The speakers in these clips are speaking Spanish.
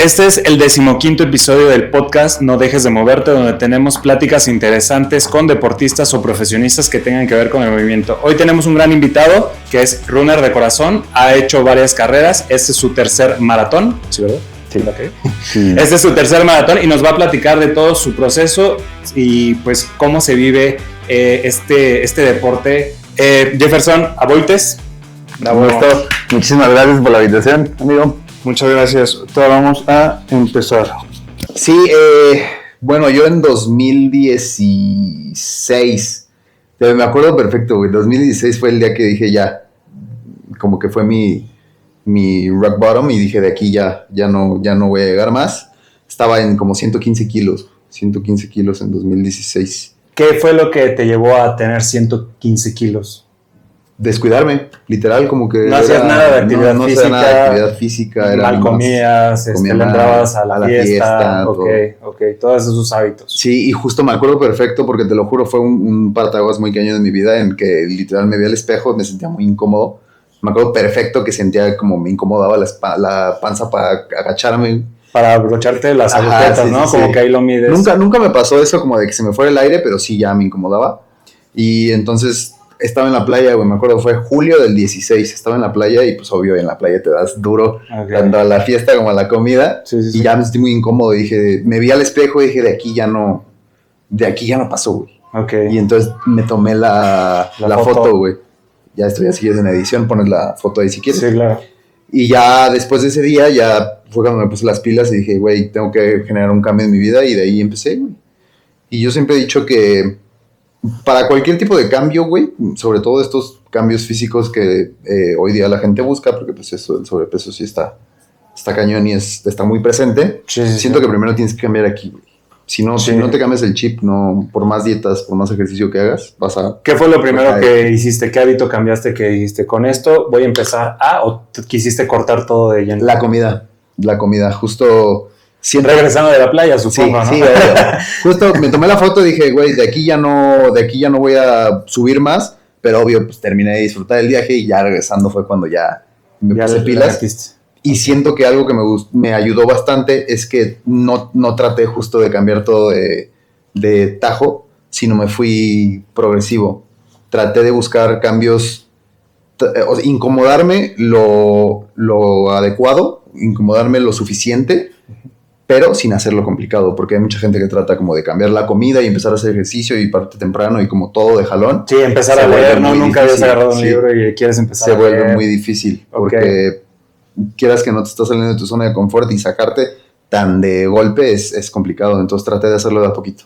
Este es el 15º episodio del podcast No Dejes de Moverte, donde tenemos pláticas interesantes con deportistas o profesionistas que tengan que ver con el movimiento. Hoy tenemos un gran invitado que es runner de corazón, ha hecho varias carreras, este es su tercer maratón, ¿sí, verdad? Sí. Okay. Sí. Este es su tercer maratón y nos va a platicar de todo su proceso y pues cómo se vive este deporte. Jefferson Aboites. Bravo. Muchísimas gracias por la invitación, amigo. Muchas gracias. Ahora vamos a empezar. Sí, bueno, yo en 2016, me acuerdo perfecto, güey. 2016 fue el día que dije ya, como que fue mi rock bottom y dije de aquí ya no voy a llegar más. Estaba en como 115 kilos en 2016. ¿Qué fue lo que te llevó a tener 115 kilos? Descuidarme, literal, como que... No hacías nada de actividad física. No hacía nada de actividad física. Mal comías, le entrabas a la fiesta. Ok, todos esos hábitos. Sí, y justo me acuerdo perfecto porque te lo juro, fue un parteaguas muy cañón en mi vida en que literal me vi al espejo, me sentía muy incómodo. Me acuerdo perfecto que sentía como me incomodaba la panza para agacharme. Para abrocharte las agujetas, sí, ¿no? Sí, como sí. Que ahí lo mides. Nunca me pasó eso como de que se me fuera el aire, pero sí ya me incomodaba. Y entonces... Estaba en la playa, güey, me acuerdo, fue julio del 16, estaba en la playa y pues obvio en la playa te das duro, tanto a la fiesta como a la comida, y ya me sentí muy incómodo, dije, me vi al espejo y dije, de aquí ya no pasó, güey. Y entonces me tomé la foto, güey. Ya estoy así, es en edición, pones la foto ahí si quieres. Sí, claro. Y ya después de ese día, ya fue cuando me puse las pilas y dije, güey, tengo que generar un cambio en mi vida y de ahí empecé, güey. Y yo siempre he dicho que para cualquier tipo de cambio, güey, sobre todo estos cambios físicos que hoy día la gente busca, porque pues eso, el sobrepeso sí está cañón y está muy presente, siento que primero tienes que cambiar aquí, güey. Si no te cambias el chip, no, por más dietas, por más ejercicio que hagas, vas a... ¿Qué fue lo primero que hiciste? ¿Qué hábito cambiaste que dijiste? Con esto voy a empezar ¿o quisiste cortar todo de lleno? La comida, justo... Siempre regresando de la playa, supongo, sí, ¿no? Sí, justo me tomé la foto y dije, güey, de aquí ya no voy a subir más, pero obvio, pues terminé de disfrutar el viaje y ya regresando fue cuando ya me puse pilas. Y siento que algo que me ayudó bastante es que no traté justo de cambiar todo de tajo, sino me fui progresivo. Traté de buscar cambios, incomodarme lo adecuado, incomodarme lo suficiente, pero sin hacerlo complicado, porque hay mucha gente que trata como de cambiar la comida y empezar a hacer ejercicio y parte temprano y como todo de jalón. Sí, empezar a leer, ¿no? Nunca habías agarrado un libro y quieres empezar a leer. Se vuelve muy difícil, porque quieras que no te estás saliendo de tu zona de confort y sacarte tan de golpe es complicado, entonces traté de hacerlo de a poquito.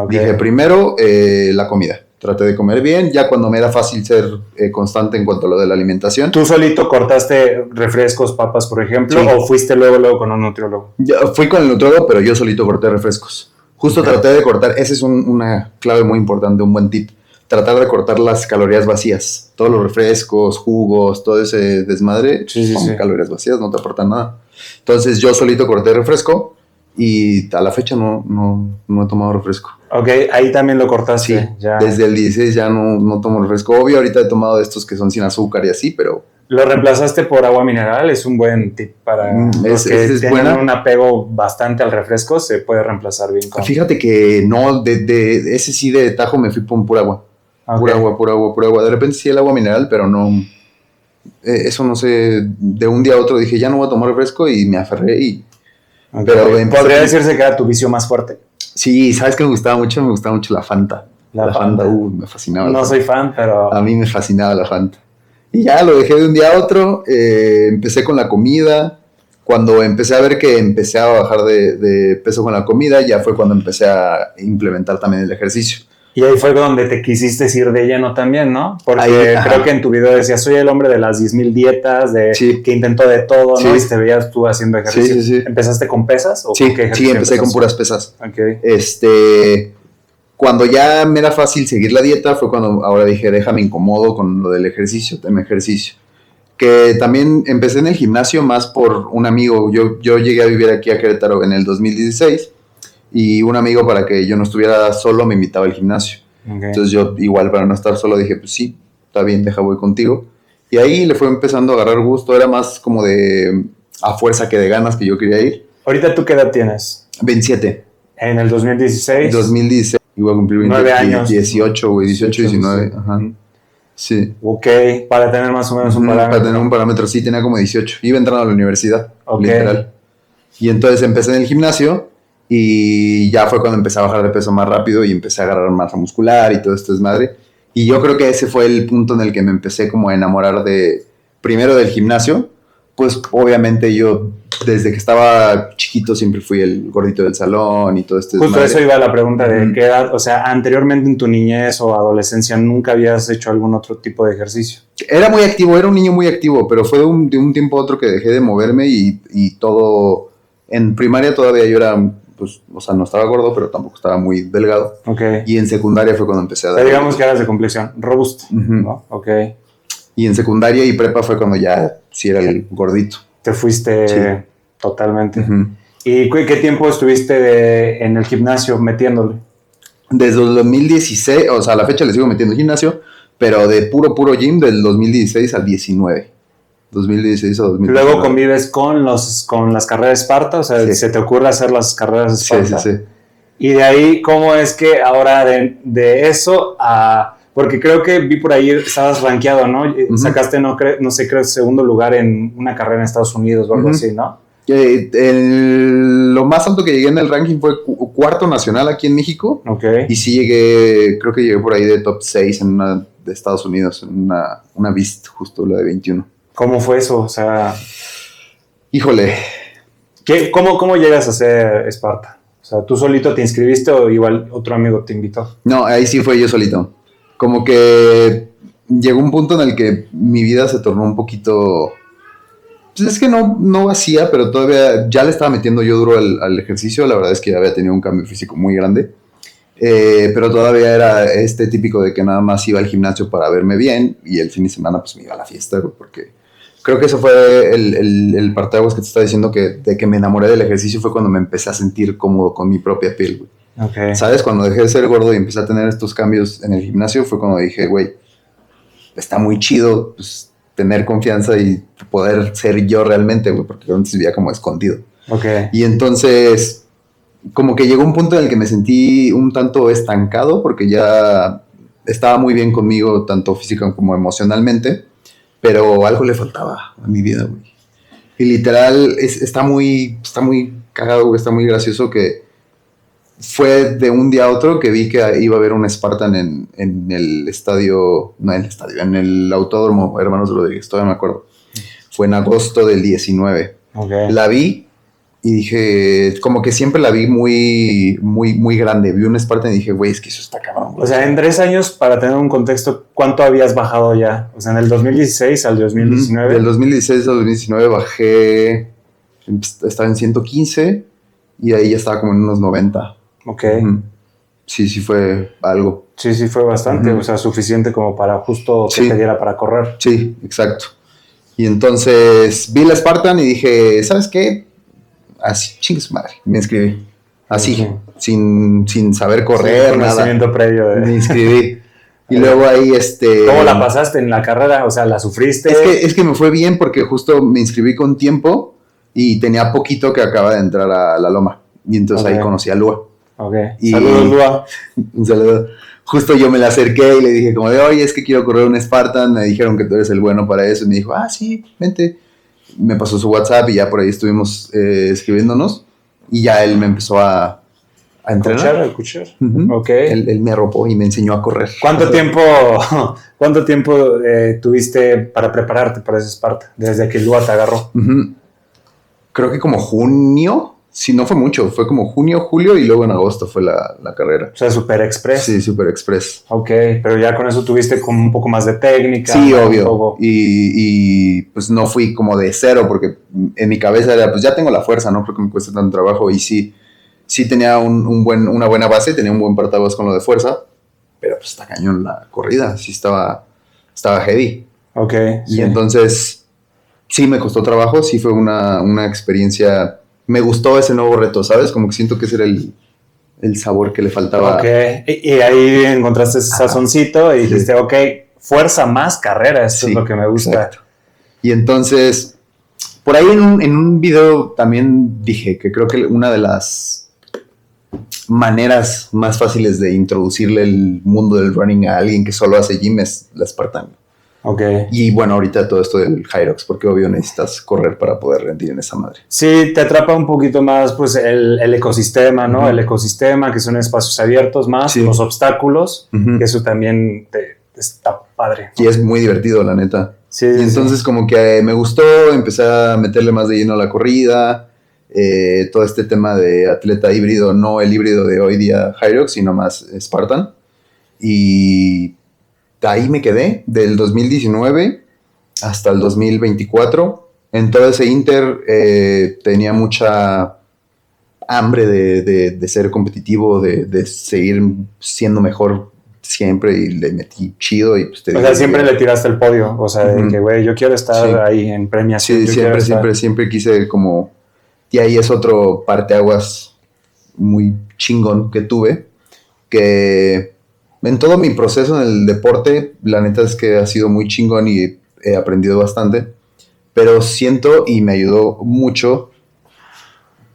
Dije, primero, la comida. Traté de comer bien, ya cuando me era fácil ser constante en cuanto a lo de la alimentación. ¿Tú solito cortaste refrescos, papas, por ejemplo, o fuiste luego con un nutriólogo? Yo fui con el nutriólogo, pero yo solito corté refrescos. Justo traté de cortar, esa es una clave muy importante, un buen tip. Tratar de cortar las calorías vacías. Todos los refrescos, jugos, todo ese desmadre son calorías vacías, no te aportan nada. Entonces yo solito corté refresco y a la fecha no he tomado refresco. Ok, ahí también lo cortaste. Sí, ya. Desde el 16 ya no tomo refresco. Obvio, ahorita he tomado de estos que son sin azúcar y así, pero... ¿Lo reemplazaste por agua mineral? Es un buen tip para los que tienen un apego bastante al refresco, se puede reemplazar bien con... Fíjate que no, de ese sí de tajo me fui por pura agua. Pura agua. De repente sí el agua mineral, pero no... eso no sé, de un día a otro dije, ya no voy a tomar refresco y me aferré y... Pero ¿podría decirse que era tu vicio más fuerte? Sí, ¿sabes qué me gustaba mucho? Me gustaba mucho la Fanta. La Fanta, me fascinaba. No soy fan, pero... A mí me fascinaba la Fanta. Y ya lo dejé de un día a otro, empecé con la comida. Cuando empecé a ver que empecé a bajar de peso con la comida, ya fue cuando empecé a implementar también el ejercicio. Y ahí fue donde te quisiste ir de lleno también, ¿no? Porque creo que en tu video decías, soy el hombre de las 10,000 dietas, que intentó de todo, ¿no? Y te veías tú haciendo ejercicio. Sí. ¿Empezaste con pesas? ¿O sí, qué empecé con puras pesas. Okay. Cuando ya me era fácil seguir la dieta, fue cuando ahora dije, déjame incomodo con lo del ejercicio, tema ejercicio. Que también empecé en el gimnasio más por un amigo. Yo llegué a vivir aquí a Querétaro en el 2016. Y un amigo, para que yo no estuviera solo, me invitaba al gimnasio. Entonces yo igual, para no estar solo, dije, pues sí, está bien, voy contigo. Y ahí le fue empezando a agarrar gusto. Era más como de a fuerza que de ganas que yo quería ir. ¿Ahorita tú qué edad tienes? 27. En el 2016. 2016. Iba a cumplir 9 años. 18, güey. 18, 19. Ajá. Sí. Ok, para tener más o menos un parámetro. Para tener un parámetro, sí, tenía como 18. Iba entrando a la universidad, literal. Y entonces empecé en el gimnasio y ya fue cuando empecé a bajar de peso más rápido y empecé a agarrar masa muscular y todo esto es madre. Y yo creo que ese fue el punto en el que me empecé como a enamorar primero del gimnasio. Pues obviamente yo desde que estaba chiquito siempre fui el gordito del salón y todo esto. Justo eso iba a la pregunta de qué edad, o sea, anteriormente en tu niñez o adolescencia nunca habías hecho algún otro tipo de ejercicio. Era muy activo, era un niño muy activo, pero fue de un tiempo a otro que dejé de moverme y todo. En primaria todavía yo era, pues, o sea, no estaba gordo, pero tampoco estaba muy delgado. Ok. Y en secundaria fue cuando empecé a dar. Digamos que eras de complexión robusta, ¿no? Ok. Y en secundaria y prepa fue cuando ya sí era el gordito. Te fuiste totalmente. ¿Y qué tiempo estuviste en el gimnasio metiéndole? Desde el 2016, o sea, a la fecha le sigo metiendo gimnasio, pero de puro gym del 2016 al 19. 2016 a 2019. Luego convives con las carreras Esparta, o sea, ¿se te ocurre hacer las carreras Esparta? Sí. Y de ahí, ¿cómo es que ahora de eso a... Porque creo que vi por ahí, estabas rankeado, ¿no? Sacaste, no sé, creo, segundo lugar en una carrera en Estados Unidos o algo así, ¿no? Lo más alto que llegué en el ranking fue cuarto nacional aquí en México. Okay. Y sí creo que llegué por ahí de top 6 en una de Estados Unidos, en una Beast, justo la de 21. ¿Cómo fue eso? O sea... Híjole. ¿Cómo llegas a ser Esparta? O sea, ¿tú solito te inscribiste o igual otro amigo te invitó? No, ahí sí fue yo solito. Como que llegó un punto en el que mi vida se tornó un poquito... Pues es que no vacía, pero todavía ya le estaba metiendo yo duro al ejercicio. La verdad es que ya había tenido un cambio físico muy grande. Pero todavía era este típico de que nada más iba al gimnasio para verme bien y el fin de semana pues me iba a la fiesta, porque creo que eso fue el parteaguas que te estaba diciendo, que de que me enamoré del ejercicio fue cuando me empecé a sentir cómodo con mi propia piel, güey. Okay. ¿Sabes? Cuando dejé de ser gordo y empecé a tener estos cambios en el gimnasio fue cuando dije, güey, está muy chido pues, tener confianza y poder ser yo realmente, güey, porque antes vivía como escondido. Okay. Y entonces, como que llegó un punto en el que me sentí un tanto estancado porque ya estaba muy bien conmigo, tanto física como emocionalmente, pero algo le faltaba a mi vida, güey. Y literal, está muy cagado, güey, está muy gracioso que fue de un día a otro que vi que iba a haber un Spartan en el estadio, no en el estadio, en el Autódromo Hermanos Rodríguez, todavía me acuerdo. Fue en agosto del 19. Okay. La vi y dije, como que siempre la vi muy grande. Vi un Spartan y dije, güey, es que eso está cabrón. O sea, en 3 años, para tener un contexto, ¿cuánto habías bajado ya? O sea, en el 2016 al 2019. Del 2016 al 2019 bajé, estaba en 115 y ahí ya estaba como en unos 90. Ok. Sí fue algo. Sí fue bastante, o sea, suficiente como para justo que te diera para correr. Sí, exacto. Y entonces vi la Spartan y dije, ¿sabes qué? Así, chingue madre, me inscribí. Así, sin saber correr, sin conocimiento previo me inscribí. Y luego ahí, ¿Cómo la pasaste en la carrera? O sea, ¿la sufriste? Es que me fue bien porque justo me inscribí con tiempo y tenía poquito que acaba de entrar a la Loma. Y entonces ahí conocí a Lua. Ok. Saludos, Lua. Un saludo. Justo yo me la acerqué y le dije como de, oye, es que quiero correr un Spartan. Me dijeron que tú eres el bueno para eso. Y me dijo, sí, vente. Me pasó su WhatsApp y ya por ahí estuvimos escribiéndonos. Y ya él me empezó a entrenar. ¿A escuchar? Ok. Él me arropó y me enseñó a correr. ¿Cuánto tiempo tuviste para prepararte para ese Sparta? Desde que Lua te agarró. Creo que como junio. Sí, no fue mucho, fue como junio, julio y luego en agosto fue la carrera. O sea, Super Express. Sí, Super Express. Ok, pero ya con eso tuviste como un poco más de técnica. Sí, obvio. Y pues no fui como de cero porque en mi cabeza era, pues ya tengo la fuerza, no creo que me cueste tanto trabajo. Y sí tenía una buena base, tenía un buen partaguas con lo de fuerza, pero pues está cañón la corrida, sí estaba heavy. Ok. Y entonces sí me costó trabajo, sí fue una experiencia. Me gustó ese nuevo reto, ¿sabes? Como que siento que ese era el sabor que le faltaba. Ok, y ahí encontraste ese sazoncito y dijiste, fuerza más carrera, esto es lo que me gusta. Exacto. Y entonces, Por ahí en un video también dije que creo que una de las maneras más fáciles de introducirle el mundo del running a alguien que solo hace gym es la Spartan. Okay. Y bueno, ahorita todo esto del Hyrox, porque obvio necesitas correr para poder rendir en esa madre. Sí, te atrapa un poquito más pues el ecosistema, ¿no? El ecosistema, que son espacios abiertos más, los obstáculos, que eso también está padre, ¿no? Y es muy divertido, la neta. Sí, y entonces como que me gustó, empecé a meterle más de lleno a la corrida, todo este tema de atleta híbrido, no el híbrido de hoy día Hyrox, sino más Spartan. Y ahí me quedé, del 2019 hasta el 2024. En todo ese inter tenía mucha hambre de ser competitivo, de seguir siendo mejor siempre, y le metí chido. Y pues siempre le tiraste el podio, o sea, de que, güey, yo quiero estar ahí en premiación. Sí, siempre quise como... Y ahí es otro parteaguas muy chingón que tuve, que... En todo mi proceso en el deporte, la neta es que ha sido muy chingón y he aprendido bastante, pero siento, y me ayudó mucho,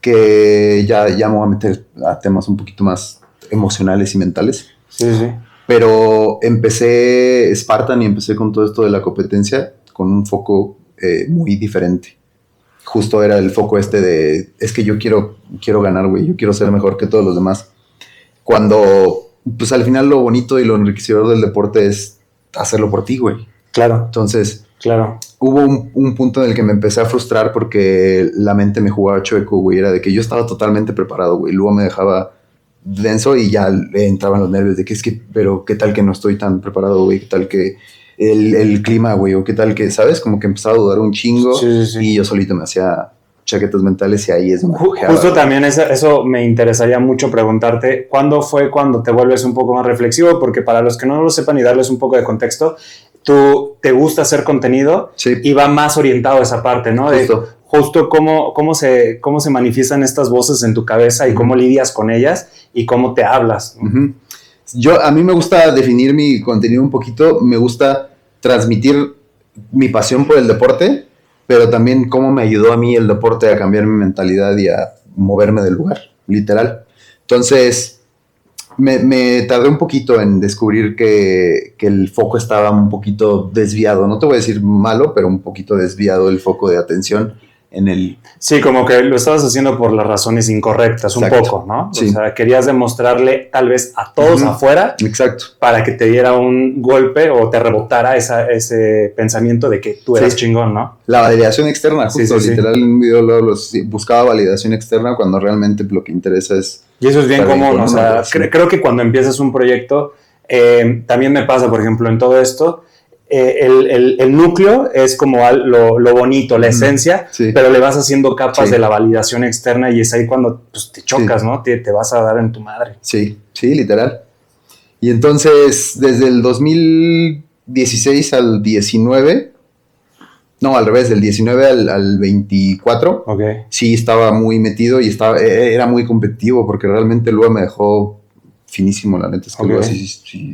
que ya me voy a meter a temas un poquito más emocionales y mentales. Sí. Pero empecé Spartan y empecé con todo esto de la competencia con un foco muy diferente. Justo era el foco de, es que yo quiero ganar, güey, yo quiero ser mejor que todos los demás. Cuando... Pues al final lo bonito y lo enriquecedor del deporte es hacerlo por ti, güey. Claro. Entonces, claro. Hubo un punto en el que me empecé a frustrar porque la mente me jugaba chueco, güey. Era de que yo estaba totalmente preparado, güey. Luego me dejaba denso y ya entraban los nervios de que pero qué tal que no estoy tan preparado, güey. Qué tal que el clima, güey. O qué tal que, ¿sabes? Como que empezaba a dudar un chingo. Sí. Y yo solito me hacía chaquetas mentales y ahí es donde... Justo también eso me interesaría mucho preguntarte, ¿cuándo fue cuando te vuelves un poco más reflexivo? Porque para los que no lo sepan y darles un poco de contexto, tú te gusta hacer contenido y va más orientado a esa parte, ¿no? Justo cómo se manifiestan estas voces en tu cabeza y cómo lidias con ellas y cómo te hablas, ¿no? A mí me gusta definir mi contenido un poquito, me gusta transmitir mi pasión por el deporte, pero también cómo me ayudó a mí el deporte a cambiar mi mentalidad y a moverme del lugar, literal. Entonces, me tardé un poquito en descubrir que el foco estaba un poquito desviado. No te voy a decir malo, pero un poquito desviado el foco de atención en el... Sí, como que lo estabas haciendo por las razones incorrectas. Exacto. Un poco, ¿no? Sí. O sea, querías demostrarle tal vez a todos afuera. Exacto. Para que te diera un golpe o te rebotara ese pensamiento de que tú eras chingón, ¿no? La validación externa, justo, literal, en un video buscaba validación externa cuando realmente lo que interesa es... Y eso es bien común, o sea, creo que cuando empiezas un proyecto, también me pasa, por ejemplo, en todo esto, el núcleo es como lo bonito, la esencia, pero le vas haciendo capas de la validación externa y es ahí cuando pues, te chocas, ¿no? Te vas a dar en tu madre. Sí, literal. Y entonces, desde el 2016 al 19, no, al revés, del 19 al 24, sí estaba muy metido y era muy competitivo porque realmente luego me dejó finísimo, la neta, es que luego sí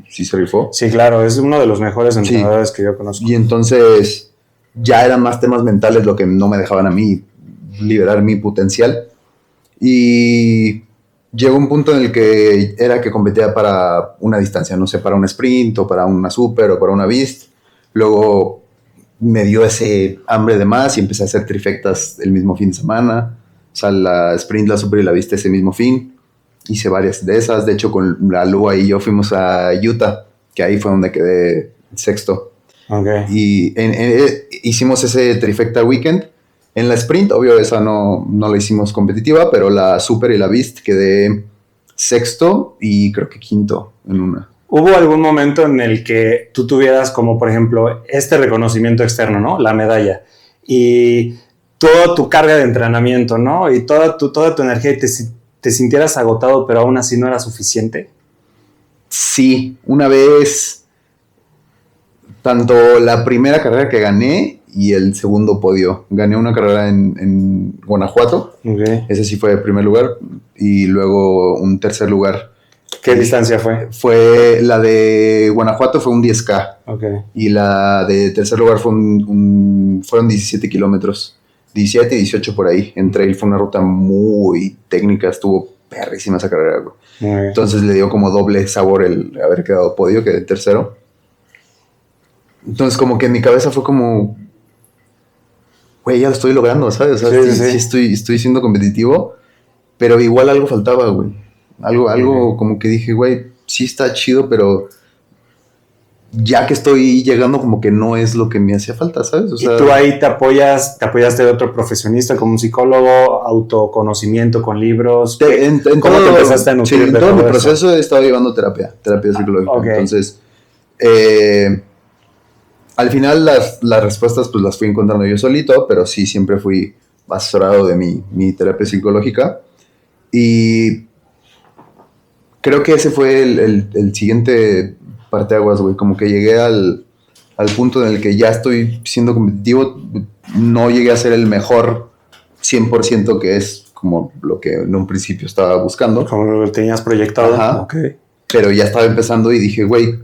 se rifó. Sí, claro, es uno de los mejores entrenadores que yo conozco. Y entonces ya eran más temas mentales lo que no me dejaban a mí liberar mi potencial. Y llegó un punto en el que era que competía para una distancia, no sé, para un sprint o para una super o para una beast. Luego me dio ese hambre de más y empecé a hacer trifectas el mismo fin de semana. O sea, la sprint, la super y la beast ese mismo fin. Hice varias de esas. De hecho, con la Lua y yo fuimos a Utah, que ahí fue donde quedé sexto. Y hicimos ese trifecta weekend. En la sprint, obvio, esa no la hicimos competitiva, pero la super y la beast quedé sexto y creo que quinto en una. ¿Hubo algún momento en el que tú tuvieras como, por ejemplo, este reconocimiento externo, ¿no? La medalla. Y toda tu carga de entrenamiento, ¿no? Y toda tu energía y te sintieras agotado, pero aún así no era suficiente? Sí, una vez, tanto la primera carrera que gané y el segundo podio. Gané una carrera en Guanajuato. Ese sí fue el primer lugar. Y luego un tercer lugar. ¿Qué distancia fue? Fue la de Guanajuato, fue un 10K. Y la de tercer lugar fueron 17 kilómetros. 17, 18 por ahí. Entré y fue una ruta muy técnica, estuvo perrísima esa carrera, güey. Entonces le dio como doble sabor el haber quedado podio, quedé tercero. Entonces como que en mi cabeza fue como, güey, ya lo estoy logrando, ¿sabes? O sea, sí estoy siendo competitivo, pero igual algo faltaba, güey. Algo como que dije, güey, sí está chido, pero ya que estoy llegando como que no es lo que me hacía falta, ¿sabes? O sea, y tú ahí te apoyaste de otro profesionista como un psicólogo, autoconocimiento con libros. ¿Cómo te empezaste a nutrir en de todo todo mi eso? proceso he estado llevando terapia psicológica. Okay. Entonces, al final las respuestas pues las fui encontrando yo solito, pero sí siempre fui asesorado de mi terapia psicológica. Y creo que ese fue el siguiente parteaguas, güey. Como que llegué al punto en el que ya estoy siendo competitivo. No llegué a ser el mejor 100%, que es como lo que en un principio estaba buscando. Como lo que tenías proyectado. Ajá. Okay. Pero ya estaba empezando y dije, güey,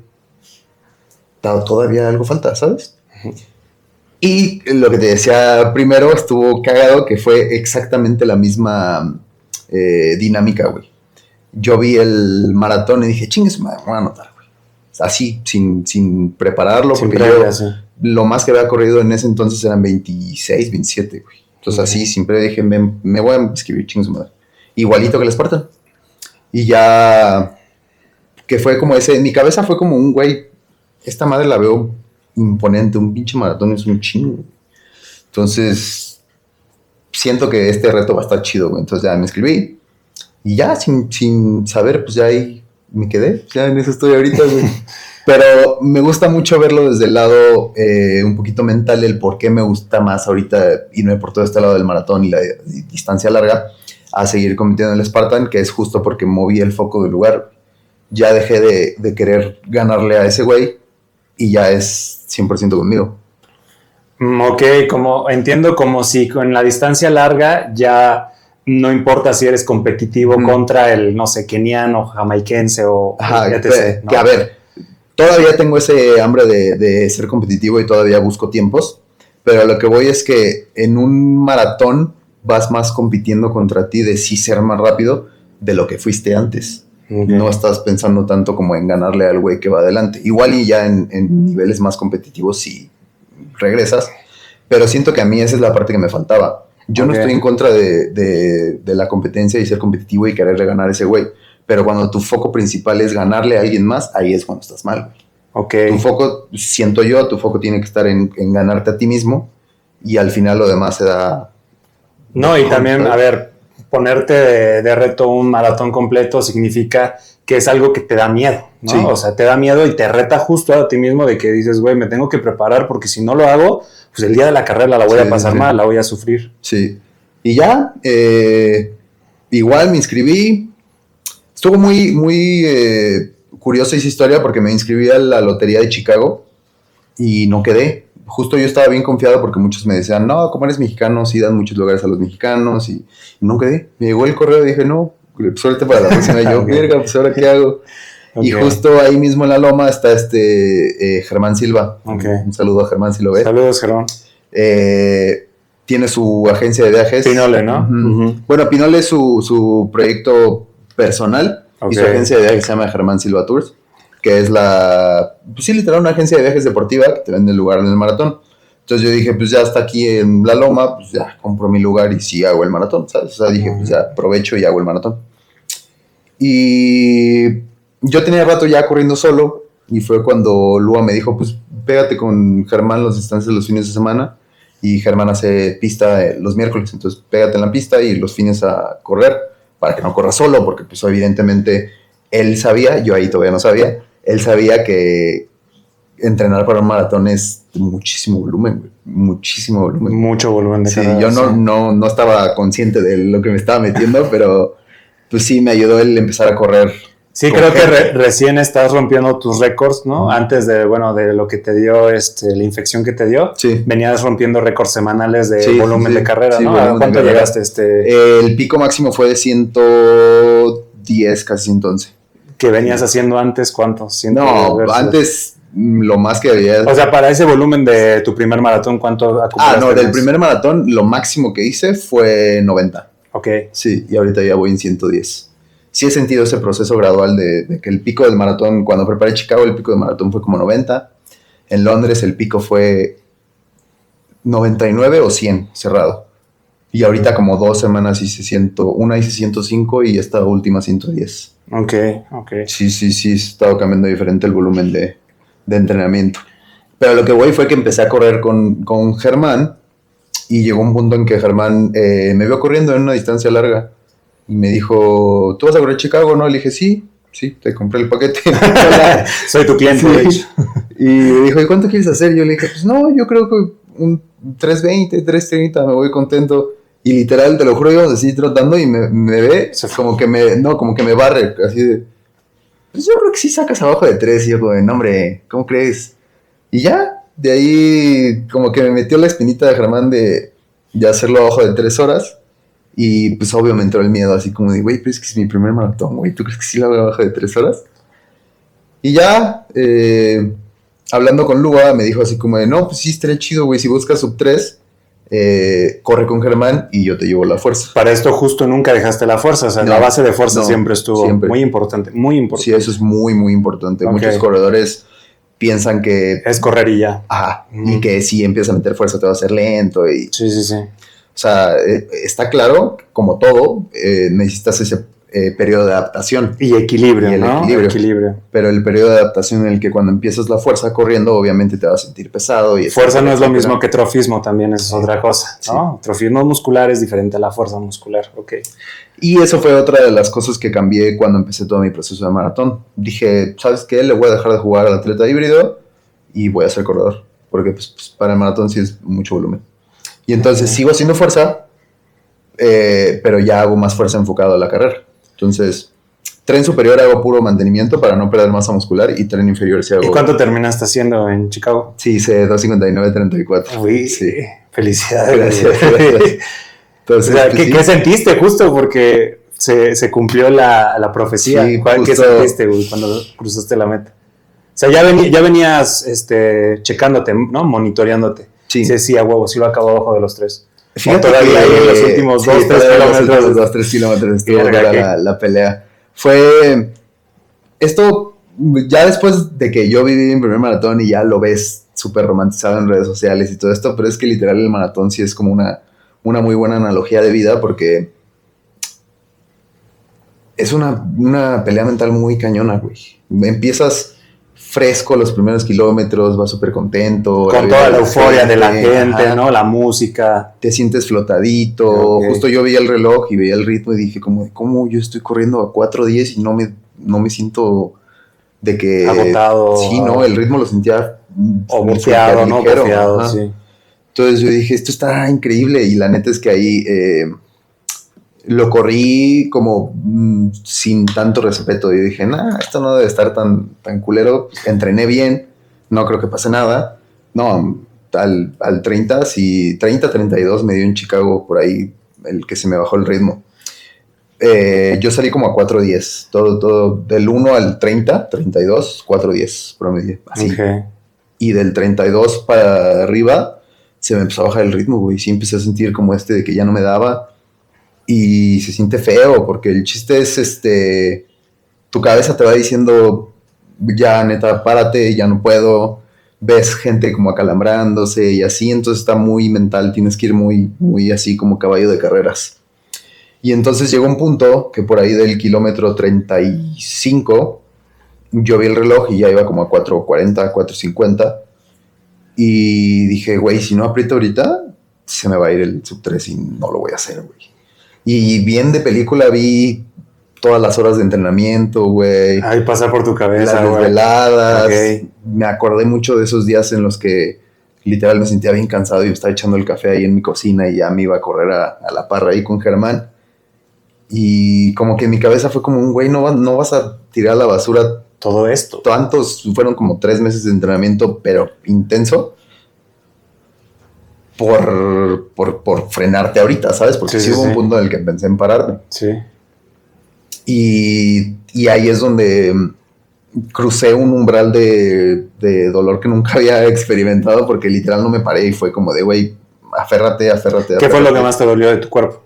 todavía algo falta, ¿sabes? Uh-huh. Y lo que te decía primero estuvo cagado, que fue exactamente la misma dinámica, güey. Yo vi el maratón y dije, chingues, me voy a anotar, güey. Así, sin prepararlo, sin porque previa, yo sí. Lo más que había corrido en ese entonces eran 26, 27, güey. Entonces así, siempre dije, me voy a escribir, chingues, madre. Igualito que el Spartan. Y ya, que fue como ese, en mi cabeza fue como un, güey, esta madre la veo imponente, un pinche maratón es un chingo. Entonces, siento que este reto va a estar chido, güey. Entonces ya me escribí. Y ya, sin saber, pues ya ahí me quedé. Ya en eso estoy ahorita, güey. Pero me gusta mucho verlo desde el lado un poquito mental, el por qué me gusta más ahorita irme por todo este lado del maratón y la distancia larga a seguir compitiendo en el Spartan, que es justo porque moví el foco del lugar. Ya dejé de querer ganarle a ese güey y ya es 100% conmigo. Ok, entiendo como si con la distancia larga ya no importa si eres competitivo contra el, no sé, keniano, jamaiquense o etc. ¿no? Que a ver, todavía tengo ese hambre de ser competitivo y todavía busco tiempos, pero lo que voy es que en un maratón vas más compitiendo contra ti de sí ser más rápido de lo que fuiste antes. Okay. No estás pensando tanto como en ganarle al güey que va adelante. Igual y ya en niveles más competitivos sí regresas, pero siento que a mí esa es la parte que me faltaba. Yo no estoy en contra de la competencia y ser competitivo y quererle ganar a ese güey, pero cuando tu foco principal es ganarle a alguien más, ahí es cuando estás mal, güey. Okay. Tu foco, siento yo, tu foco tiene que estar en ganarte a ti mismo y al final lo demás se da... No, y también, a ver, ponerte de reto un maratón completo significa que es algo que te da miedo, ¿no? Sí. O sea, te da miedo y te reta justo a ti mismo de que dices, güey, me tengo que preparar porque si no lo hago, pues el día de la carrera la voy a pasar mal, la voy a sufrir. Sí. Y ya, igual me inscribí. Estuvo muy curiosa esa historia porque me inscribí a la lotería de Chicago y no quedé. Justo yo estaba bien confiado porque muchos me decían, no, como eres mexicano, sí dan muchos lugares a los mexicanos y no quedé. Me llegó el correo y dije, no, suerte para la próxima. Y yo, verga, pues ahora qué hago. Okay. Y justo ahí mismo en la loma está Germán Silva. Okay. Un saludo a Germán si lo ves. Saludos, Germán. Tiene su agencia de viajes. Pinole, ¿no? Uh-huh. Bueno, Pinole es su proyecto personal. Okay. Y su agencia de viajes se llama Germán Silva Tours, que es pues sí, literal, una agencia de viajes deportiva que te vende el lugar en el maratón. Entonces yo dije, pues ya está aquí en la loma, pues ya compro mi lugar y sí hago el maratón, ¿sabes? O sea, dije, pues ya aprovecho y hago el maratón. Y yo tenía rato ya corriendo solo y fue cuando Lua me dijo, pues pégate con Germán las distancias los fines de semana y Germán hace pista los miércoles, entonces pégate en la pista y los fines a correr para que no corras solo, porque pues evidentemente él sabía, yo ahí todavía no sabía, él sabía que entrenar para un maratón es muchísimo volumen, güey. Muchísimo volumen. Mucho volumen de carrera. Sí, yo no estaba consciente de lo que me estaba metiendo, pero pues sí me ayudó él a empezar a correr. Sí, creo que recién estás rompiendo tus récords, ¿no? Antes de lo que te dio, la infección que te dio. Sí. Venías rompiendo récords semanales de volumen de carrera, ¿no? ¿A cuánto llegaste? El pico máximo fue de 110, casi 111. ¿Qué venías haciendo antes? ¿Cuánto? No, antes lo más que había. O sea, para ese volumen de tu primer maratón, ¿cuánto acumulaste? No, del primer maratón, lo máximo que hice fue 90. Ok. Sí, y ahorita ya voy en 110. Sí he sentido ese proceso gradual de que el pico del maratón, cuando preparé Chicago, el pico del maratón fue como 90. En Londres el pico fue 99 o 100 cerrado. Y ahorita como 2 semanas hice una hice 105 y esta última 110. Ok. Sí, he estado cambiando diferente el volumen de entrenamiento. Pero lo que voy fue que empecé a correr con Germán y llegó un punto en que Germán me vio corriendo en una distancia larga y me dijo, ¿tú vas a correr Chicago, no? Le dije, sí, te compré el paquete. Soy tu cliente, de hecho. Y me dijo, ¿y cuánto quieres hacer? Yo le dije, pues no, yo creo que un 3:20, 3:30, me voy contento. Y literal, te lo juro, íbamos así trotando y me ve como que me barre, así de, pues yo creo que sí sacas abajo de 3. Y yo como de, no hombre, ¿cómo crees? Y ya, de ahí como que me metió la espinita de Germán de hacerlo abajo de 3 horas. Y pues obvio me entró el miedo, así como de, güey, pero es que es mi primer maratón, güey, ¿tú crees que sí lo hago abajo de 3 horas? Y ya, hablando con Lua, me dijo así como de, no, pues sí, estaría chido, güey, si buscas sub 3, corre con Germán y yo te llevo la fuerza. Para esto justo nunca dejaste la fuerza, o sea, la base de fuerza siempre estuvo muy importante. Sí, eso es muy, muy importante. Okay. Muchos corredores piensan que es correr y ya. Ajá, y que si empiezas a meter fuerza te va a hacer lento. Y, sí. O sea, está claro, como todo, necesitas ese periodo de adaptación. Y equilibrio, ¿no? Equilibrio. Pero el periodo de adaptación en el que cuando empiezas la fuerza corriendo, obviamente te vas a sentir pesado. Y fuerza no es lo mismo que trofismo, también es otra cosa, ¿no? Sí. Trofismo muscular es diferente a la fuerza muscular, ok. Y eso fue otra de las cosas que cambié cuando empecé todo mi proceso de maratón. Dije, ¿sabes qué? Le voy a dejar de jugar al atleta híbrido y voy a ser corredor. Porque pues, para el maratón sí es mucho volumen. Y entonces sigo haciendo fuerza, pero ya hago más fuerza enfocado a la carrera. Entonces, tren superior hago puro mantenimiento para no perder masa muscular y tren inferior sí hago... ¿Y cuánto terminaste haciendo en Chicago? Sí, hice 2:59:34. Uy, sí. Felicidades. Gracias. Entonces, o sea, ¿qué sentiste justo? Porque se cumplió la profecía. Sí, ¿Qué sentiste, güey, cuando cruzaste la meta? O sea, ya venías checándote, ¿no? Monitoreándote. Sí, a huevo, sí lo acabo abajo de los 3. Fíjate todavía ahí en los últimos 2-3 kilómetros. 2-3 kilómetros estuvo la pelea. Fue esto ya después de que yo viví mi primer maratón y ya lo ves súper romantizado en redes sociales y todo esto, pero es que literal el maratón sí es como una muy buena analogía de vida porque es una pelea mental muy cañona, güey. Empiezas fresco los primeros kilómetros, vas súper contento. Con toda la euforia de la gente, ¿no? La música. Te sientes flotadito. Okay. Justo yo veía el reloj y veía el ritmo y dije, ¿cómo yo estoy corriendo a 4:10 y no me siento de que... agotado. Sí, no, el ritmo lo sentía... O bofeado, ¿no? Bofeado, sí. Entonces yo dije, esto está increíble y la neta es que ahí... lo corrí como sin tanto respeto. Yo dije, esto no debe estar tan culero. Entrené bien, no creo que pase nada. No, al 30-32 me dio en Chicago por ahí el que se me bajó el ritmo. Yo salí como a 4:10. Todo del 1 al 32, 4:10 promedio. Así. Okay. Y del 32 para arriba se me empezó a bajar el ritmo, güey. Sí empecé a sentir como de que ya no me daba. Y se siente feo, porque el chiste es, tu cabeza te va diciendo, ya neta, párate, ya no puedo, ves gente como acalambrándose y así, entonces está muy mental, tienes que ir muy, muy así como caballo de carreras. Y entonces llegó un punto que por ahí del kilómetro 35, yo vi el reloj y ya iba como a 4:40, 4:50, y dije, güey, si no aprieto ahorita, se me va a ir el sub 3 y no lo voy a hacer, güey. Y bien de película vi todas las horas de entrenamiento, güey. Ay, pasa por tu cabeza, las desveladas. Okay. Me acordé mucho de esos días en los que literal me sentía bien cansado y me estaba echando el café ahí en mi cocina y ya me iba a correr a la parra ahí con Germán. Y como que en mi cabeza fue como güey, no vas a tirar a la basura todo esto. Fueron como 3 meses de entrenamiento, pero intenso. Por frenarte ahorita, ¿sabes? Porque sí hubo un punto en el que pensé en pararme. Sí. Y ahí es donde crucé un umbral de dolor que nunca había experimentado porque literal no me paré y fue como de, güey, aférrate. ¿Qué fue lo que más te dolió de tu cuerpo?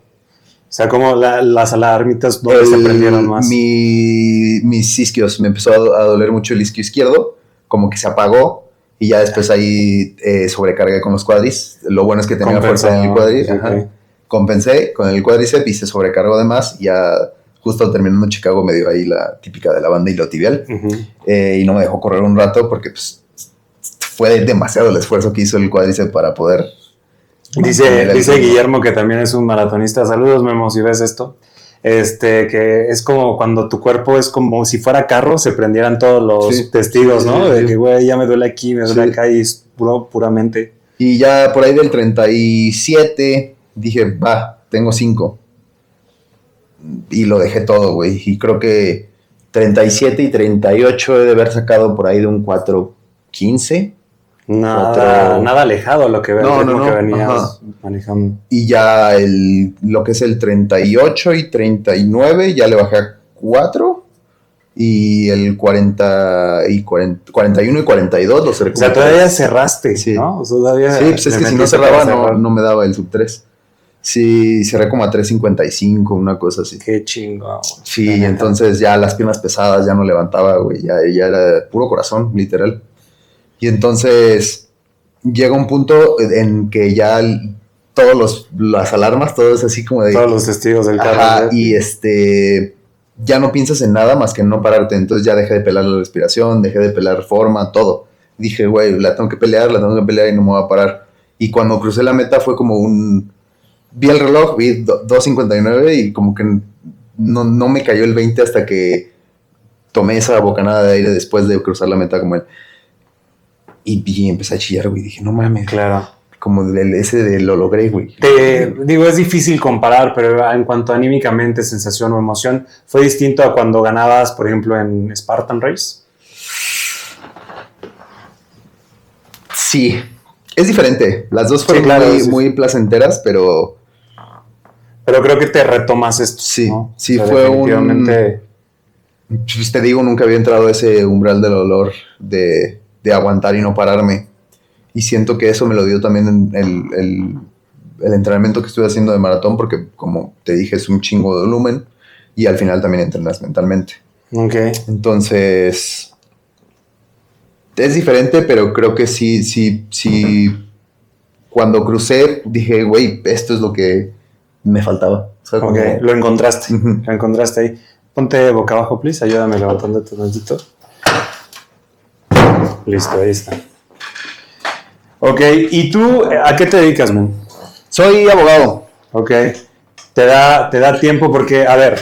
O sea, como las alarmitas, ¿dónde se prendieron más? Mis isquios, me empezó a doler mucho el isquio izquierdo, como que se apagó y ya después ahí sobrecargué con los cuádriceps. Lo bueno es que tenía fuerza en el cuádriceps. Okay. Compensé con el cuádriceps y se sobrecargó de más. Ya justo terminando en Chicago me dio ahí la típica de la banda iliotibial y no me dejó correr un rato porque pues, fue demasiado el esfuerzo que hizo el cuádriceps para poder... Dice Guillermo, que también es un maratonista. Saludos, Memo, si ves esto. Que es como cuando tu cuerpo es como si fuera carro, se prendieran todos los testigos, ¿no? Sí. De que, güey, ya me duele aquí, me duele acá y es puramente. Y ya por ahí del 37 dije, va, tengo 5. Y lo dejé todo, güey. Y creo que 37 y 38 he de haber sacado por ahí de un 4:15. Nada alejado a lo que, que venías manejando. Y ya lo que es el 38 y 39 ya le bajé a 4. Y el 41 y 42 lo cerré. O sea, todavía cerraste, sí. ¿No? O sea, todavía sí, pues es que si no cerraba no me daba el sub 3. Sí, cerré como a 3:55, una cosa así. Qué chingo. Sí, entonces ya las piernas pesadas ya no levantaba, güey. Ya era puro corazón, literal. Y entonces llega un punto en que ya las alarmas, todo es así como de... Todos los testigos del carro. Ajá, y ya no piensas en nada más que en no pararte. Entonces ya dejé de pelar la respiración, dejé de pelar forma, todo. Dije, güey, la tengo que pelear y no me voy a parar. Y cuando crucé la meta fue como vi el reloj, vi 2:59 y como que no me cayó el 20 hasta que tomé esa bocanada de aire después de cruzar la meta como él. Y empecé a chillar, güey. Dije, no mames. Claro. Como lo logré, güey. Es difícil comparar, pero en cuanto anímicamente, sensación o emoción, ¿fue distinto a cuando ganabas, por ejemplo, en Spartan Race? Sí. Es diferente. Las dos fueron muy placenteras, pero creo que te retomas esto. Sí, ¿no? Sí, o sea, fue definitivamente... Pues te digo, nunca había entrado a ese umbral del dolor de aguantar y no pararme. Y siento que eso me lo dio también el entrenamiento que estuve haciendo de maratón, porque como te dije, es un chingo de volumen y al final también entrenas mentalmente. Ok. Entonces, es diferente, pero creo que sí. Cuando crucé, dije, güey, esto es lo que me faltaba. O sea, ok, lo encontraste. Lo encontraste ahí. Ponte boca abajo, please. Ayúdame levantándote un momentito. Listo, ahí está. Ok, ¿y tú a qué te dedicas, man? Soy abogado. Ok, te da tiempo porque, a ver,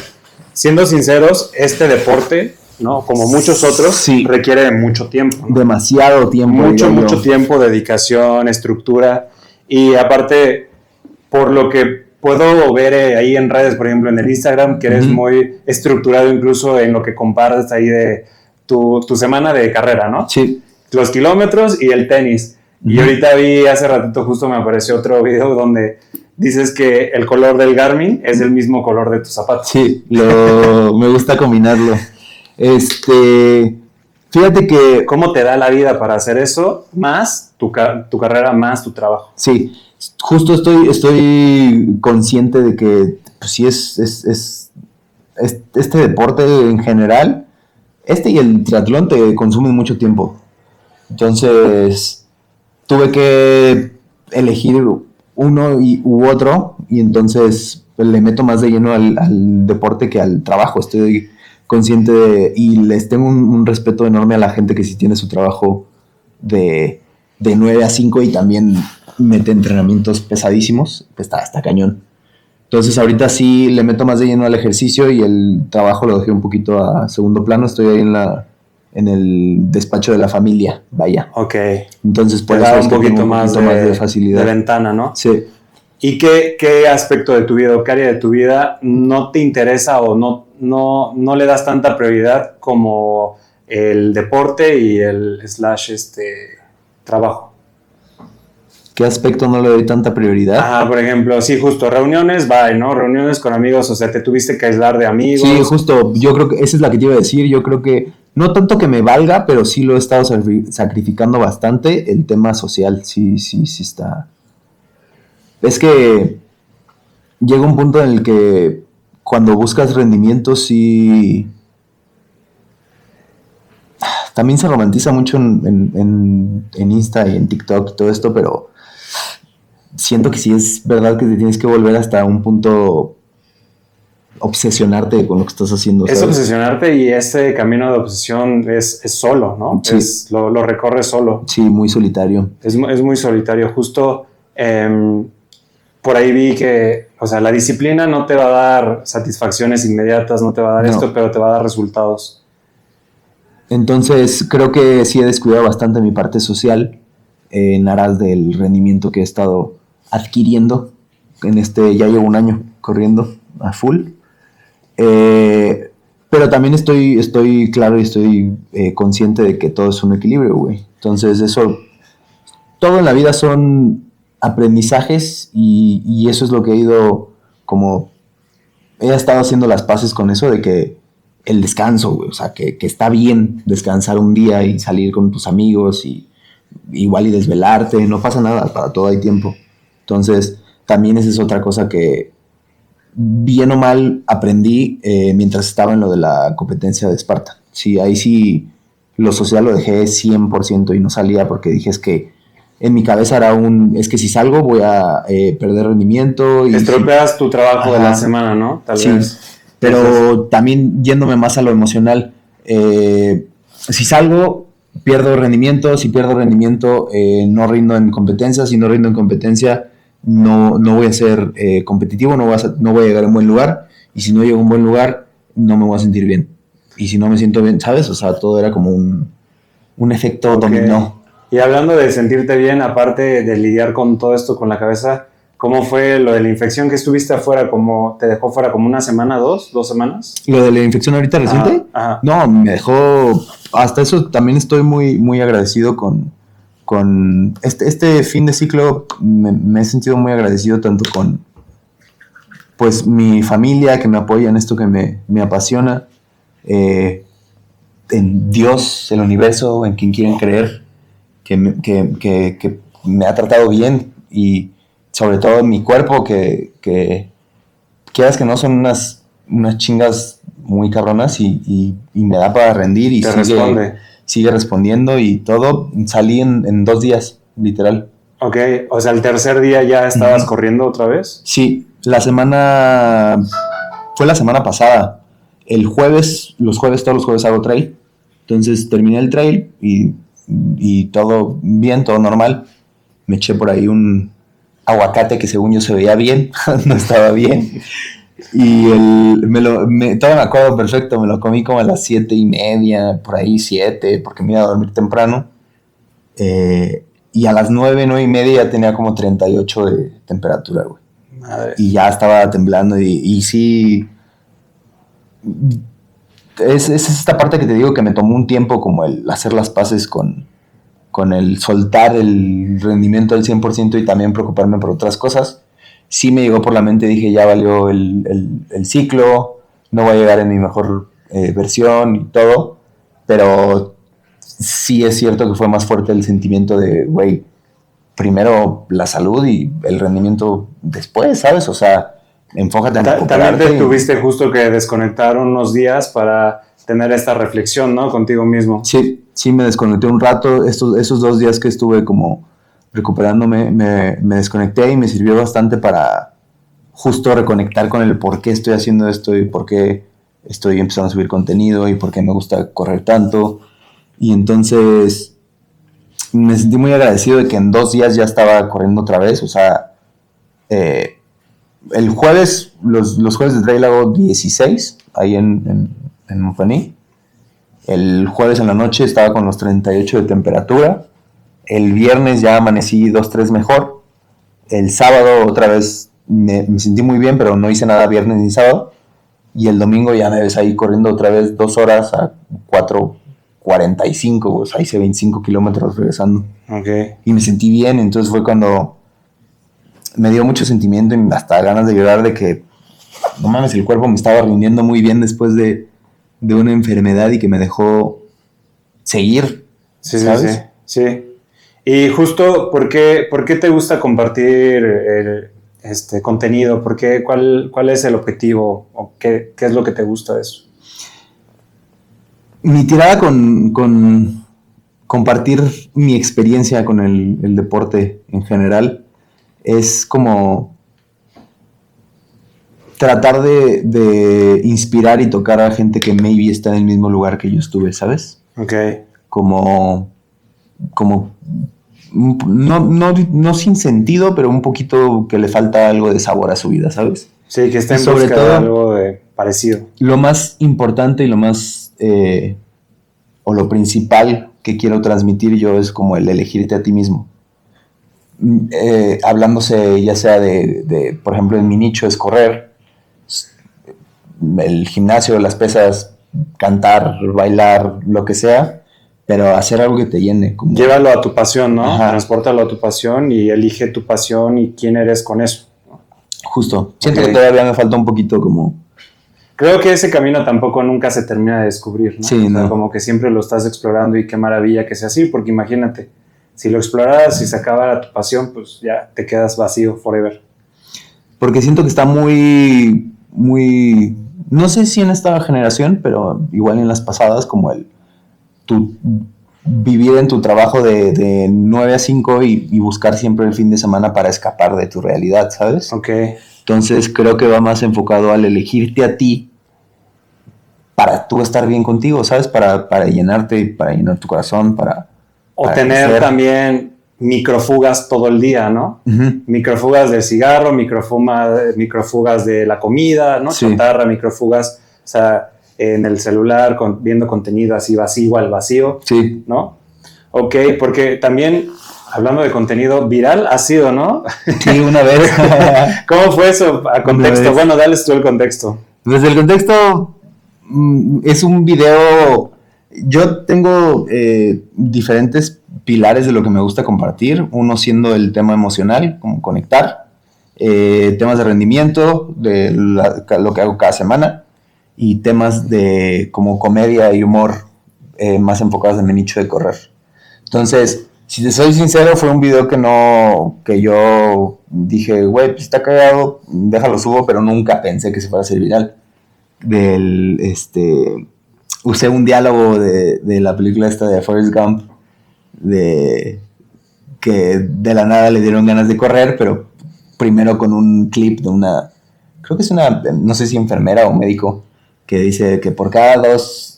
siendo sinceros, este deporte, ¿no? Como muchos otros, requiere de mucho tiempo, ¿no? Demasiado tiempo. Mucho tiempo, dedicación, estructura. Y aparte, por lo que puedo ver ahí en redes, por ejemplo, en el Instagram, que eres muy estructurado incluso en lo que compartes ahí de tu semana de carrera, ¿no? Sí. Los kilómetros y el tenis. Y ahorita hace ratito justo me apareció otro video donde dices que el color del Garmin es el mismo color de tus zapatos. Sí, me gusta combinarlo. Fíjate que... ¿Cómo te da la vida para hacer eso? Más tu carrera, más tu trabajo. Sí, justo estoy consciente de que pues, sí es este deporte en general, y el triatlón te consumen mucho tiempo. Entonces, tuve que elegir uno u otro, y entonces le meto más de lleno al deporte que al trabajo. Estoy consciente y les tengo un respeto enorme a la gente que sí tiene su trabajo de 9 a 5 y también mete entrenamientos pesadísimos. Está cañón. Entonces ahorita sí le meto más de lleno al ejercicio y el trabajo lo dejé un poquito a segundo plano. Estoy ahí en el despacho de la familia, vaya. Ok. Entonces pues da un poquito más de facilidad. De ventana, ¿no? Sí. ¿Y qué aspecto de tu vida o qué área de tu vida no te interesa o no le das tanta prioridad como el deporte y el / trabajo? ¿Qué aspecto no le doy tanta prioridad? Por ejemplo, sí, justo, reuniones, ¿no? Reuniones con amigos, o sea, te tuviste que aislar de amigos. Sí, justo, yo creo que esa es la que te iba a decir. Yo creo que no tanto que me valga, pero sí lo he estado sacrificando bastante. El tema social, sí está. Es que llega un punto en el que cuando buscas rendimiento, sí. También se romantiza mucho en Insta y en TikTok y todo esto, pero siento que sí es verdad que te tienes que volver hasta un punto obsesionarte con lo que estás haciendo. Es ¿sabes? obsesionarte, y ese camino de obsesión es solo, ¿no? Sí. Lo recorres solo. Sí, muy solitario. Es muy solitario. Justo por ahí vi que, o sea, la disciplina no te va a dar satisfacciones inmediatas, no te va a dar esto, pero te va a dar resultados. Entonces creo que sí he descuidado bastante mi parte social en aras del rendimiento que he estado adquiriendo. Ya llevo un año corriendo a full. Pero también estoy claro y estoy consciente de que todo es un equilibrio, güey. Entonces todo en la vida son aprendizajes y eso es lo que he estado haciendo las paces con eso de que el descanso, güey, o sea, que está bien descansar un día y salir con tus amigos y igual y desvelarte, no pasa nada, para todo hay tiempo. Entonces, también esa es otra cosa que bien o mal aprendí mientras estaba en lo de la competencia de Esparta. Sí, ahí sí lo social lo dejé 100% y no salía porque dije es que en mi cabeza es que si salgo voy a perder rendimiento. Y estropeas tu trabajo de la semana, ¿no? Tal vez. Pero también yéndome más a lo emocional, si salgo, pierdo rendimiento, si pierdo rendimiento, no rindo en competencia, si no rindo en competencia, no voy a ser competitivo, no voy a llegar a un buen lugar, y si no llego a un buen lugar, no me voy a sentir bien. Y si no me siento bien, ¿sabes? O sea, todo era como un efecto dominó. Y hablando de sentirte bien, aparte de lidiar con todo esto con la cabeza, ¿cómo fue lo de la infección que estuviste afuera? ¿Te dejó fuera como una semana, dos semanas? ¿Lo de la infección ahorita reciente? Ajá. No, me dejó... Hasta eso también estoy muy, muy agradecido con este fin de ciclo. Me he sentido muy agradecido tanto con pues mi familia que me apoya en esto que me apasiona, en Dios, el universo, en quien quieren creer, que me ha tratado bien, y sobre todo en mi cuerpo, que quieras que no, son unas chingas muy cabronas y me da para rendir y sigue respondiendo y todo. Salí en 2 días, literal. Ok, o sea, el tercer día ya estabas corriendo otra vez. Sí, fue la semana pasada. Todos los jueves hago trail. Entonces terminé el trail y todo bien, todo normal. Me eché por ahí un aguacate que según yo se veía bien, no estaba bien. Y todavía me acuerdo perfecto, me lo comí como a las 7:30, por ahí 7, porque me iba a dormir temprano. Y a las 9:30 ya tenía como 38 de temperatura, güey. Madre. Y ya estaba temblando y sí... Es esta parte que te digo que me tomó un tiempo, como el hacer las paces con el soltar el rendimiento al 100% y también preocuparme por otras cosas. Sí me llegó por la mente, dije, ya valió el ciclo, no voy a llegar en mi mejor versión y todo, pero sí es cierto que fue más fuerte el sentimiento de, güey, primero la salud y el rendimiento después, ¿sabes? O sea, enfócate en recuperarte. También te tuviste justo que desconectar unos días para tener esta reflexión, ¿no? Contigo mismo. Sí, me desconecté un rato. Esos 2 días que estuve como recuperándome, me desconecté y me sirvió bastante para justo reconectar con el por qué estoy haciendo esto y por qué estoy empezando a subir contenido y por qué me gusta correr tanto. Y entonces me sentí muy agradecido de que en 2 días ya estaba corriendo otra vez. O sea, el jueves, los jueves de trail hago 16 ahí en Montpellier. El jueves en la noche estaba con los 38 de temperatura. El viernes ya amanecí 2-3 mejor. El sábado otra vez me sentí muy bien, pero no hice nada viernes ni sábado. Y el domingo ya me ves ahí corriendo otra vez 2 horas a 4:45, o sea, hice 25 kilómetros regresando. Okay. Y me sentí bien, entonces fue cuando me dio mucho sentimiento y hasta ganas de llorar de que, no mames, el cuerpo me estaba rindiendo muy bien después de una enfermedad y que me dejó seguir. Sí, ¿sabes? sí. Y justo, ¿por qué te gusta compartir contenido? ¿Cuál es el objetivo? ¿O qué es lo que te gusta de eso? Mi tirada con compartir mi experiencia con el deporte en general es como tratar de inspirar y tocar a gente que maybe está en el mismo lugar que yo estuve, ¿sabes? Ok. Como no sin sentido, pero un poquito que le falta algo de sabor a su vida, ¿sabes? Sí, que esté en sobre busca todo, de algo parecido. Lo más importante y lo más o lo principal que quiero transmitir yo es como el elegirte a ti mismo. Hablándose ya sea de, por ejemplo, en mi nicho es correr, el gimnasio, las pesas, cantar, bailar, lo que sea, pero hacer algo que te llene. Como... Llévalo a tu pasión, ¿no? Ajá. Transpórtalo a tu pasión y elige tu pasión y quién eres con eso, ¿no? Justo. Siento que todavía me falta un poquito como... Creo que ese camino tampoco nunca se termina de descubrir, ¿no? Sí, o sea, no. Como que siempre lo estás explorando y qué maravilla que sea así, porque imagínate, si lo exploraras y se acabara tu pasión, pues ya te quedas vacío forever. Porque siento que está muy, no sé si en esta generación, pero igual en las pasadas, como vivir en tu trabajo de 9 a 5 y buscar siempre el fin de semana para escapar de tu realidad, ¿sabes? Ok. Entonces creo que va más enfocado al elegirte a ti para tú estar bien contigo, ¿sabes? Para llenarte, para llenar tu corazón, para tener crecer. También microfugas todo el día, ¿no? Uh-huh. Microfugas del cigarro, microfugas de la comida, ¿no? Sí. Chatarra, microfugas, o sea, en el celular, viendo contenido así vacío al vacío, sí. ¿no? Ok, porque también... Hablando de contenido viral, ha sido, ¿no? Sí, una vez. ¿Cómo fue eso? A contexto. Bueno, dale tú el contexto. Pues el contexto es un video. Yo tengo diferentes pilares de lo que me gusta compartir. Uno siendo el tema emocional, como conectar. Temas de rendimiento, de lo que hago cada semana. Y temas de como comedia y humor más enfocados en mi nicho de correr. Entonces... Si te soy sincero, fue un video que yo dije, güey, pues está cagado, déjalo subo, pero nunca pensé que se fuera a hacer viral. Usé un diálogo de la película esta de Forrest Gump, que de la nada le dieron ganas de correr, pero primero con un clip de creo que es no sé si enfermera o médico, que dice que por cada 2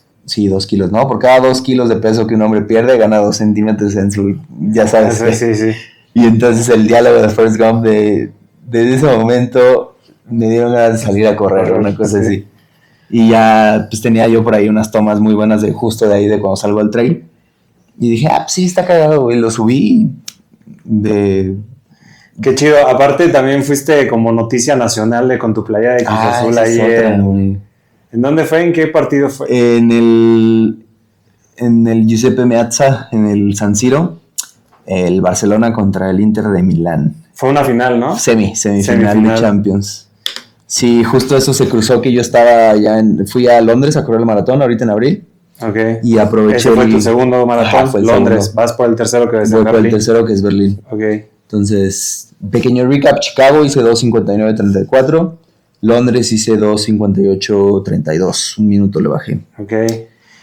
kilos, ¿no? Por cada 2 kilos de peso que un hombre pierde, gana 2 centímetros en su... Ya sabes. Sí. Y entonces el diálogo de Forrest Gump desde ese momento me dieron ganas de salir a correr, una cosa así. Y ya pues tenía yo por ahí unas tomas muy buenas de justo de ahí de cuando salgo al trail. Y dije, pues sí, está cagado, güey. Lo subí Qué chido. Aparte también fuiste como noticia nacional con tu playa de Cruz Azul ahí. ¿En dónde fue? ¿En qué partido fue? En el Giuseppe Meazza, en el San Siro, el Barcelona contra el Inter de Milán. Fue una final, ¿no? Semifinal de Champions. Sí, justo eso se cruzó que yo estaba fui a Londres a correr el maratón ahorita en abril. Ok. Y aproveché. Ese fue tu segundo maratón, fue Londres. Segundo. Vas por el tercero que es Berlín. Voy por el tercero que es Berlín. Ok. Entonces, pequeño recap, Chicago hice 2:59:34. Londres hice 2:58:32, un minuto le bajé. Ok.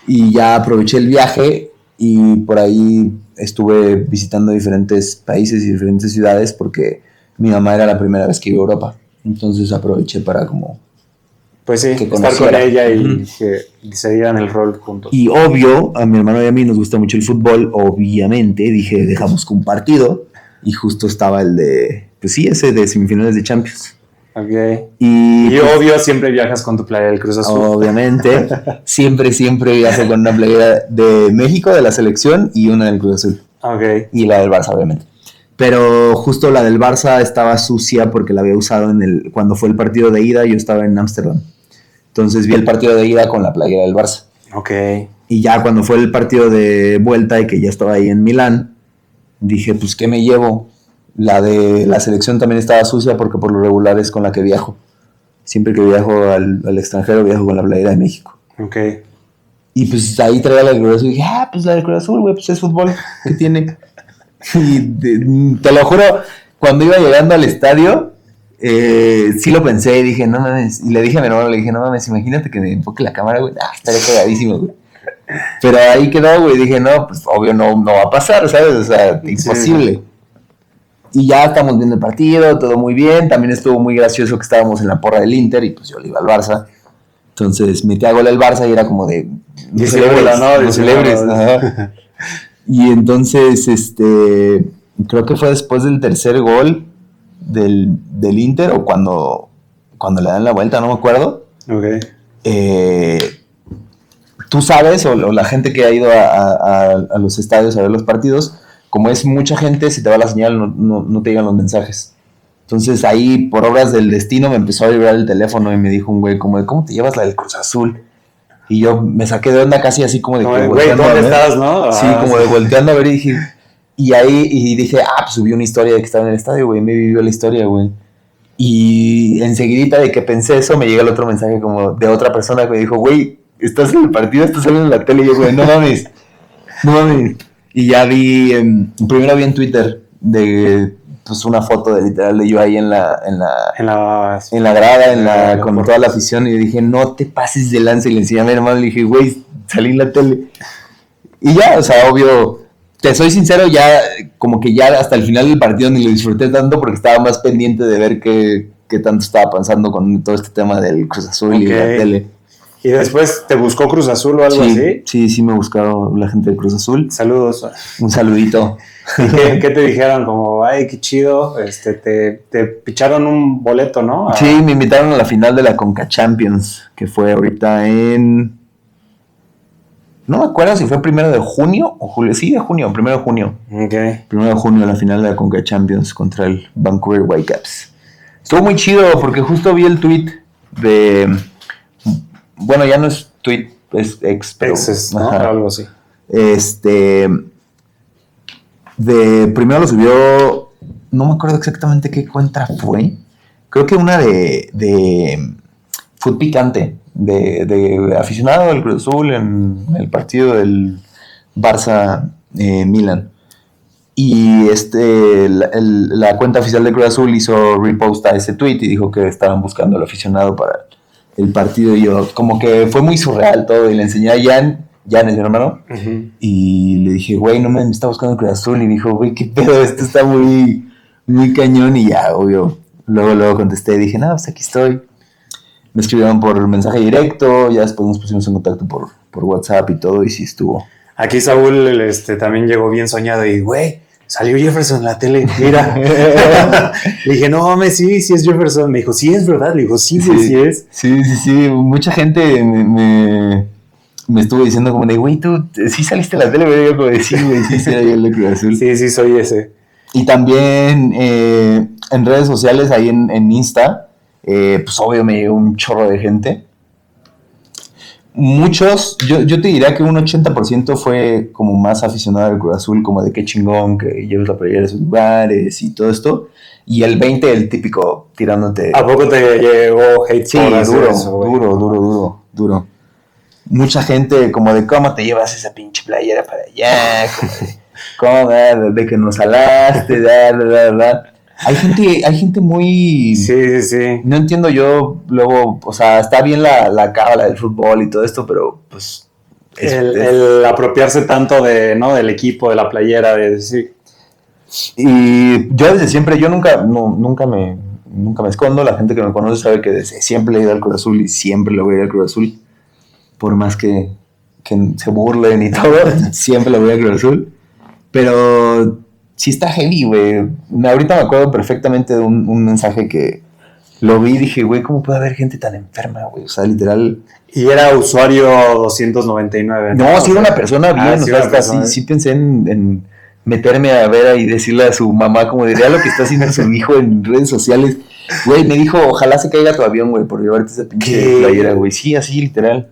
Y ya aproveché el viaje y por ahí estuve visitando diferentes países y diferentes ciudades porque mi mamá era la primera vez que iba a Europa. Entonces aproveché para como... Pues sí, estar con ella y que se dieran el rol juntos. Y obvio, a mi hermano y a mí nos gusta mucho el fútbol, obviamente, dije, dejamos un partido y justo estaba el de, pues sí, ese de semifinales de Champions. Ok. Y pues, obvio, siempre viajas con tu playera del Cruz Azul. Obviamente. siempre viajo con una playera de México, de la selección, y una del Cruz Azul. Ok. Y la del Barça, obviamente. Pero justo la del Barça estaba sucia porque la había usado cuando fue el partido de ida, yo estaba en Ámsterdam. Entonces vi el partido de ida con la playera del Barça. Ok. Y ya cuando fue el partido de vuelta y que ya estaba ahí en Milán, dije, pues, ¿qué me llevo? La de la selección también estaba sucia porque por lo regular es con la que viajo. Siempre que viajo al extranjero viajo con la playera de México. Ok. Y pues ahí traía la del Cruz Azul y dije, pues la del Cruz Azul, güey, pues es fútbol, ¿qué tiene? Y te lo juro, cuando iba llegando al estadio, sí lo pensé y dije, no mames, y le dije a mi hermano, no mames, imagínate que me enfoque la cámara, güey, estaría cagadísimo, güey. Pero ahí quedó, güey, dije, no, pues obvio no va a pasar, ¿sabes? O sea, imposible. Sí. Y ya estamos viendo el partido, todo muy bien, también estuvo muy gracioso que estábamos en la porra del Inter y pues yo le iba al Barça. Entonces metí a gol el Barça y era como de... No celebres. Y entonces, creo que fue después del tercer gol del Inter o cuando le dan la vuelta, no me acuerdo. Okay. Tú sabes, o la gente que ha ido a los estadios a ver los partidos, como es mucha gente, se te va la señal, no te llegan los mensajes. Entonces ahí, por obras del destino, me empezó a vibrar el teléfono y me dijo un güey como de, ¿cómo te llevas la del Cruz Azul? Y yo me saqué de onda casi así como de... Güey, ¿dónde estás, no? Sí, como de volteando a ver y dije... Y dije, pues subí una historia de que estaba en el estadio, güey, me vivió la historia, güey. Y enseguidita de que pensé eso, me llega el otro mensaje como de otra persona que me dijo, güey, ¿estás en el partido? ¿Estás saliendo en la tele? Y yo, güey, no mames. Y ya primero vi en Twitter pues una foto de literal de yo ahí en la grada, con toda la afición, y yo dije, no te pases de lanza, y le enseñé a mi hermano, le dije, güey, salí en la tele. Y ya, o sea, obvio, te soy sincero, ya como que ya hasta el final del partido ni lo disfruté tanto porque estaba más pendiente de ver qué tanto estaba pasando con todo este tema del Cruz Azul y la tele. ¿Y después te buscó Cruz Azul o algo así? Sí, me buscaron la gente de Cruz Azul. Saludos. Un saludito. ¿Qué te dijeron? Como, ay, qué chido, te picharon un boleto, ¿no? Sí, me invitaron a la final de la Conca Champions, que fue ahorita en... No me acuerdo si fue 1 de junio o julio. Sí, 1 de junio. Okay. 1 de junio la final de la Conca Champions contra el Vancouver Whitecaps. Estuvo muy chido porque justo vi el tweet de... Bueno, ya no es tweet, es ex, ¿no? Algo así. Primero lo subió, no me acuerdo exactamente qué cuenta fue. Creo que una de Food Picante, de aficionado del Cruz Azul en el partido del Barça Milan. Y la cuenta oficial de Cruz Azul hizo repost a ese tweet y dijo que estaban buscando al aficionado para el partido. Y yo, como que fue muy surreal todo, y le enseñé a Jan es mi hermano, y le dije, güey, no me está buscando el Cruz Azul, y dijo, güey, qué pedo, esto está muy, muy cañón, y ya, obvio, luego contesté, dije, no, pues aquí estoy. Me escribieron por mensaje directo, ya después nos pusimos en contacto por WhatsApp y todo, y sí estuvo. Aquí Saúl también llegó bien soñado y, güey, salió Jefferson en la tele, mira. Le dije, no mames, sí es Jefferson. Me dijo, sí es verdad. Le dijo, sí, sí es. Sí. Mucha gente me estuvo diciendo como de, güey, tú sí saliste en la tele, güey. Yo como de, sí, güey, sí, era yo el de Cruz Azul. Sí, soy ese. Y también en redes sociales, ahí en Insta, pues obvio me llegó un chorro de gente. Muchos, yo te diría que un 80% fue como más aficionado al Cruz Azul, como de qué chingón que lleves la playera de esos lugares y todo esto. Y el 20%, el típico tirándote. ¿A poco te llegó hate? Sí, duro. Mucha gente como de cómo te llevas esa pinche playera para allá, cómo de que nos salaste, Hay gente muy... Sí. No entiendo yo, luego, o sea, está bien la cábala del fútbol y todo esto, pero pues... El apropiarse tanto del equipo, de la playera, de decir... Y yo desde siempre, yo nunca me escondo. La gente que me conoce sabe que desde siempre le he ido al Cruz Azul y siempre le voy a ir al Cruz Azul. Por más que se burlen y todo, siempre le voy al Cruz Azul. Pero... sí está heavy, güey. Ahorita me acuerdo perfectamente de un mensaje que lo vi y dije, güey, ¿cómo puede haber gente tan enferma, güey? O sea, literal... Y era usuario 299. No, sí era una persona bien. O sea, hasta sí pensé en meterme a ver y decirle a su mamá como diría lo que está haciendo su hijo en redes sociales. Güey, me dijo, ojalá se caiga tu avión, güey, por llevarte esa pinche playera, güey. Sí, así, literal.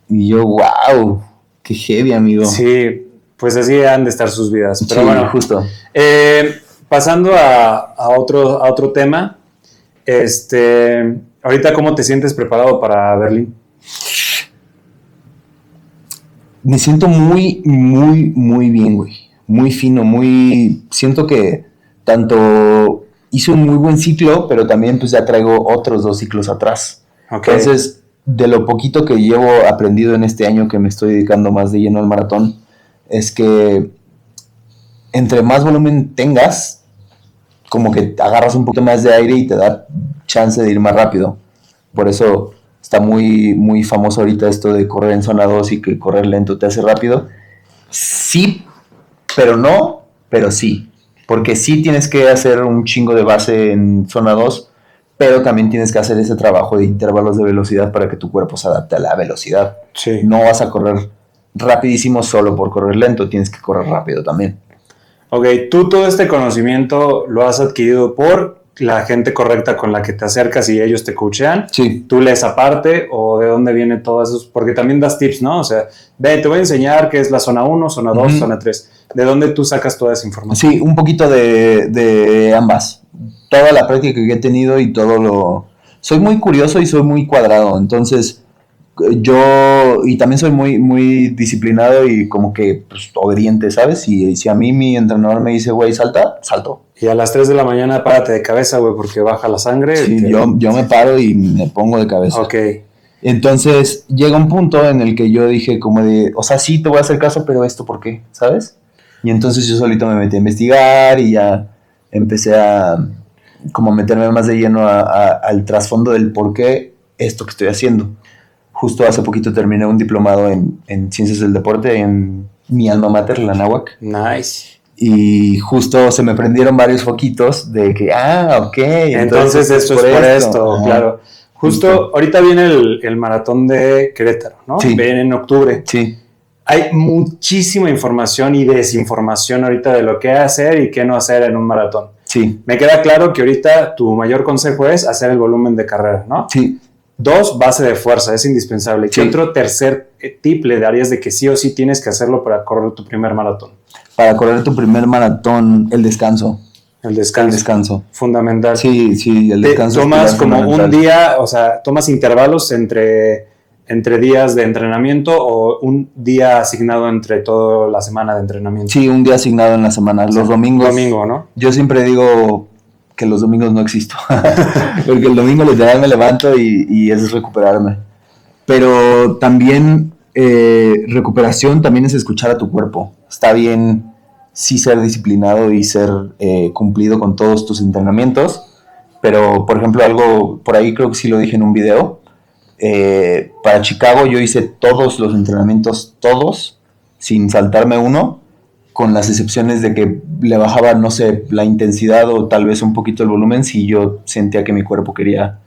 Y yo, wow, qué heavy, amigo. Sí, pues así han de estar sus vidas. Pero sí, bueno, justo. Pasando a otro tema, ahorita, ¿cómo te sientes preparado para Berlín? Me siento muy, muy, muy bien, güey. Muy fino, siento que tanto hice un muy buen ciclo, pero también pues ya traigo otros 2 ciclos atrás. Okay. Entonces, de lo poquito que llevo aprendido en este año que me estoy dedicando más de lleno al maratón, es que entre más volumen tengas, como que agarras un poquito más de aire y te da chance de ir más rápido. Por eso está muy, muy famoso ahorita esto de correr en zona 2 y que correr lento te hace rápido. Sí, pero no, pero sí. Porque sí tienes que hacer un chingo de base en zona 2, pero también tienes que hacer ese trabajo de intervalos de velocidad para que tu cuerpo se adapte a la velocidad. Sí. No vas a correr rapidísimo solo por correr lento, tienes que correr rápido también. Ok, tú todo este conocimiento lo has adquirido por la gente correcta con la que te acercas y ellos te coachean. Sí. ¿Tú lees aparte o de dónde viene todo eso? Porque también das tips, ¿no? O sea, ve, te voy a enseñar qué es la zona 1, zona 2, zona 3. ¿De dónde tú sacas toda esa información? Sí, un poquito de ambas. Toda la práctica que he tenido y todo lo... Soy muy curioso y soy muy cuadrado, entonces y también soy muy, muy disciplinado y como que pues, obediente, ¿sabes? Y si a mí mi entrenador me dice, güey, salta, salto. Y a las 3 de la mañana párate de cabeza, güey, porque baja la sangre. Sí, yo me paro y me pongo de cabeza. Ok. Entonces llega un punto en el que yo dije como de, o sea, sí te voy a hacer caso, pero ¿esto por qué? ¿Sabes? Y entonces yo solito me metí a investigar y ya empecé a como meterme más de lleno al trasfondo del por qué esto que estoy haciendo. Justo hace poquito terminé un diplomado en Ciencias del Deporte en mi alma mater, la Anáhuac. Nice. Y justo se me prendieron varios foquitos de que, ok. Entonces esto es por esto, claro. Justo ahorita viene el maratón de Querétaro, ¿no? Sí. Viene en octubre. Sí. Hay muchísima información y desinformación ahorita de lo que hacer y qué no hacer en un maratón. Sí. Me queda claro que ahorita tu mayor consejo es hacer el volumen de carrera, ¿no? Sí. 2, base de fuerza, es indispensable. Sí. ¿Qué otro tercer tip le darías de que sí o sí tienes que hacerlo para correr tu primer maratón? Para correr tu primer maratón, el descanso. El descanso. Fundamental. Sí, el descanso. Tomas como un día, o sea, tomas intervalos entre días de entrenamiento o un día asignado entre toda la semana de entrenamiento. Sí, un día asignado en la semana. Los domingos. Domingo, ¿no? Yo siempre digo que los domingos no existo. Porque el domingo literal me levanto y es recuperarme. Pero también recuperación también es escuchar a tu cuerpo. Está bien sí ser disciplinado y ser cumplido con todos tus entrenamientos. Pero, por ejemplo, algo por ahí creo que sí lo dije en un video. Para Chicago yo hice todos los entrenamientos, todos, sin saltarme uno, con las excepciones de que le bajaba, no sé, la intensidad o tal vez un poquito el volumen si yo sentía que mi cuerpo quería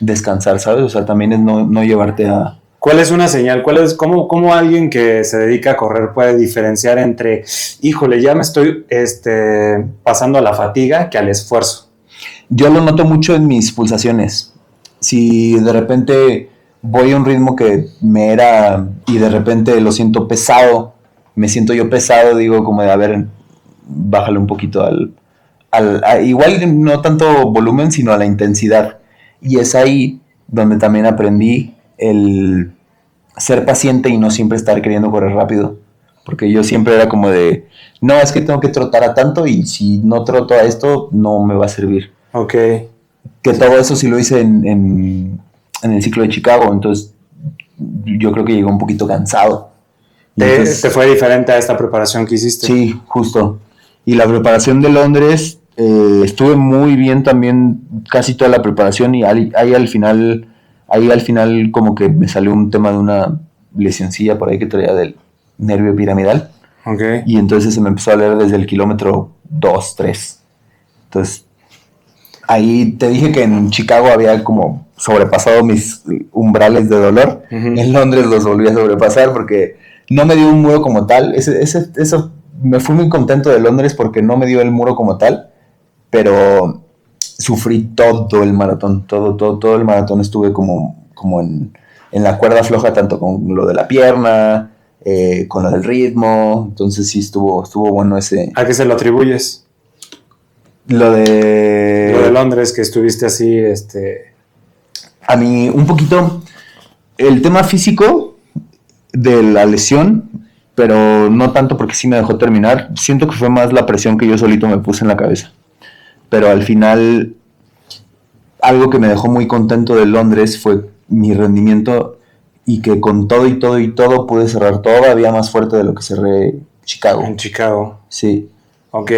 descansar, ¿sabes? O sea, también es no llevarte a... ¿Cuál es una señal? ¿Cómo alguien que se dedica a correr puede diferenciar entre, híjole, ya me estoy pasando a la fatiga que al esfuerzo? Yo lo noto mucho en mis pulsaciones. Si de repente voy a un ritmo que me era y de repente lo siento pesado, me siento yo pesado, digo como de, a ver, bájale un poquito igual no tanto volumen, sino a la intensidad. Y es ahí donde también aprendí el ser paciente y no siempre estar queriendo correr rápido. Porque yo siempre era como de, no, es que tengo que trotar a tanto y si no troto a esto, no me va a servir. Ok. Que todo eso sí lo hice en el ciclo de Chicago, entonces yo creo que llegué un poquito cansado. ¿Te fue diferente a esta preparación que hiciste? Sí, justo. Y la preparación de Londres, estuve muy bien también casi toda la preparación y ahí al final como que me salió un tema de una lesioncilla por ahí que traía del nervio piramidal. Okay. Y entonces se me empezó a leer desde el kilómetro 2, 3. Entonces, ahí te dije que en Chicago había como sobrepasado mis umbrales de dolor. Uh-huh. En Londres los volví a sobrepasar porque no me dio un muro como tal. Eso me fui muy contento de Londres porque no me dio el muro como tal, pero sufrí todo el maratón, todo el maratón estuve como en la cuerda floja, tanto con lo de la pierna, con lo del ritmo. Entonces sí estuvo bueno ese. ¿A qué se lo atribuyes? Lo de Londres, que estuviste así, A mí, un poquito, el tema físico, de la lesión, pero no tanto porque sí me dejó terminar. Siento que fue más la presión que yo solito me puse en la cabeza. Pero al final, algo que me dejó muy contento de Londres fue mi rendimiento y que con todo y todo pude cerrar todavía más fuerte de lo que cerré Chicago. En Chicago. Sí. Ok.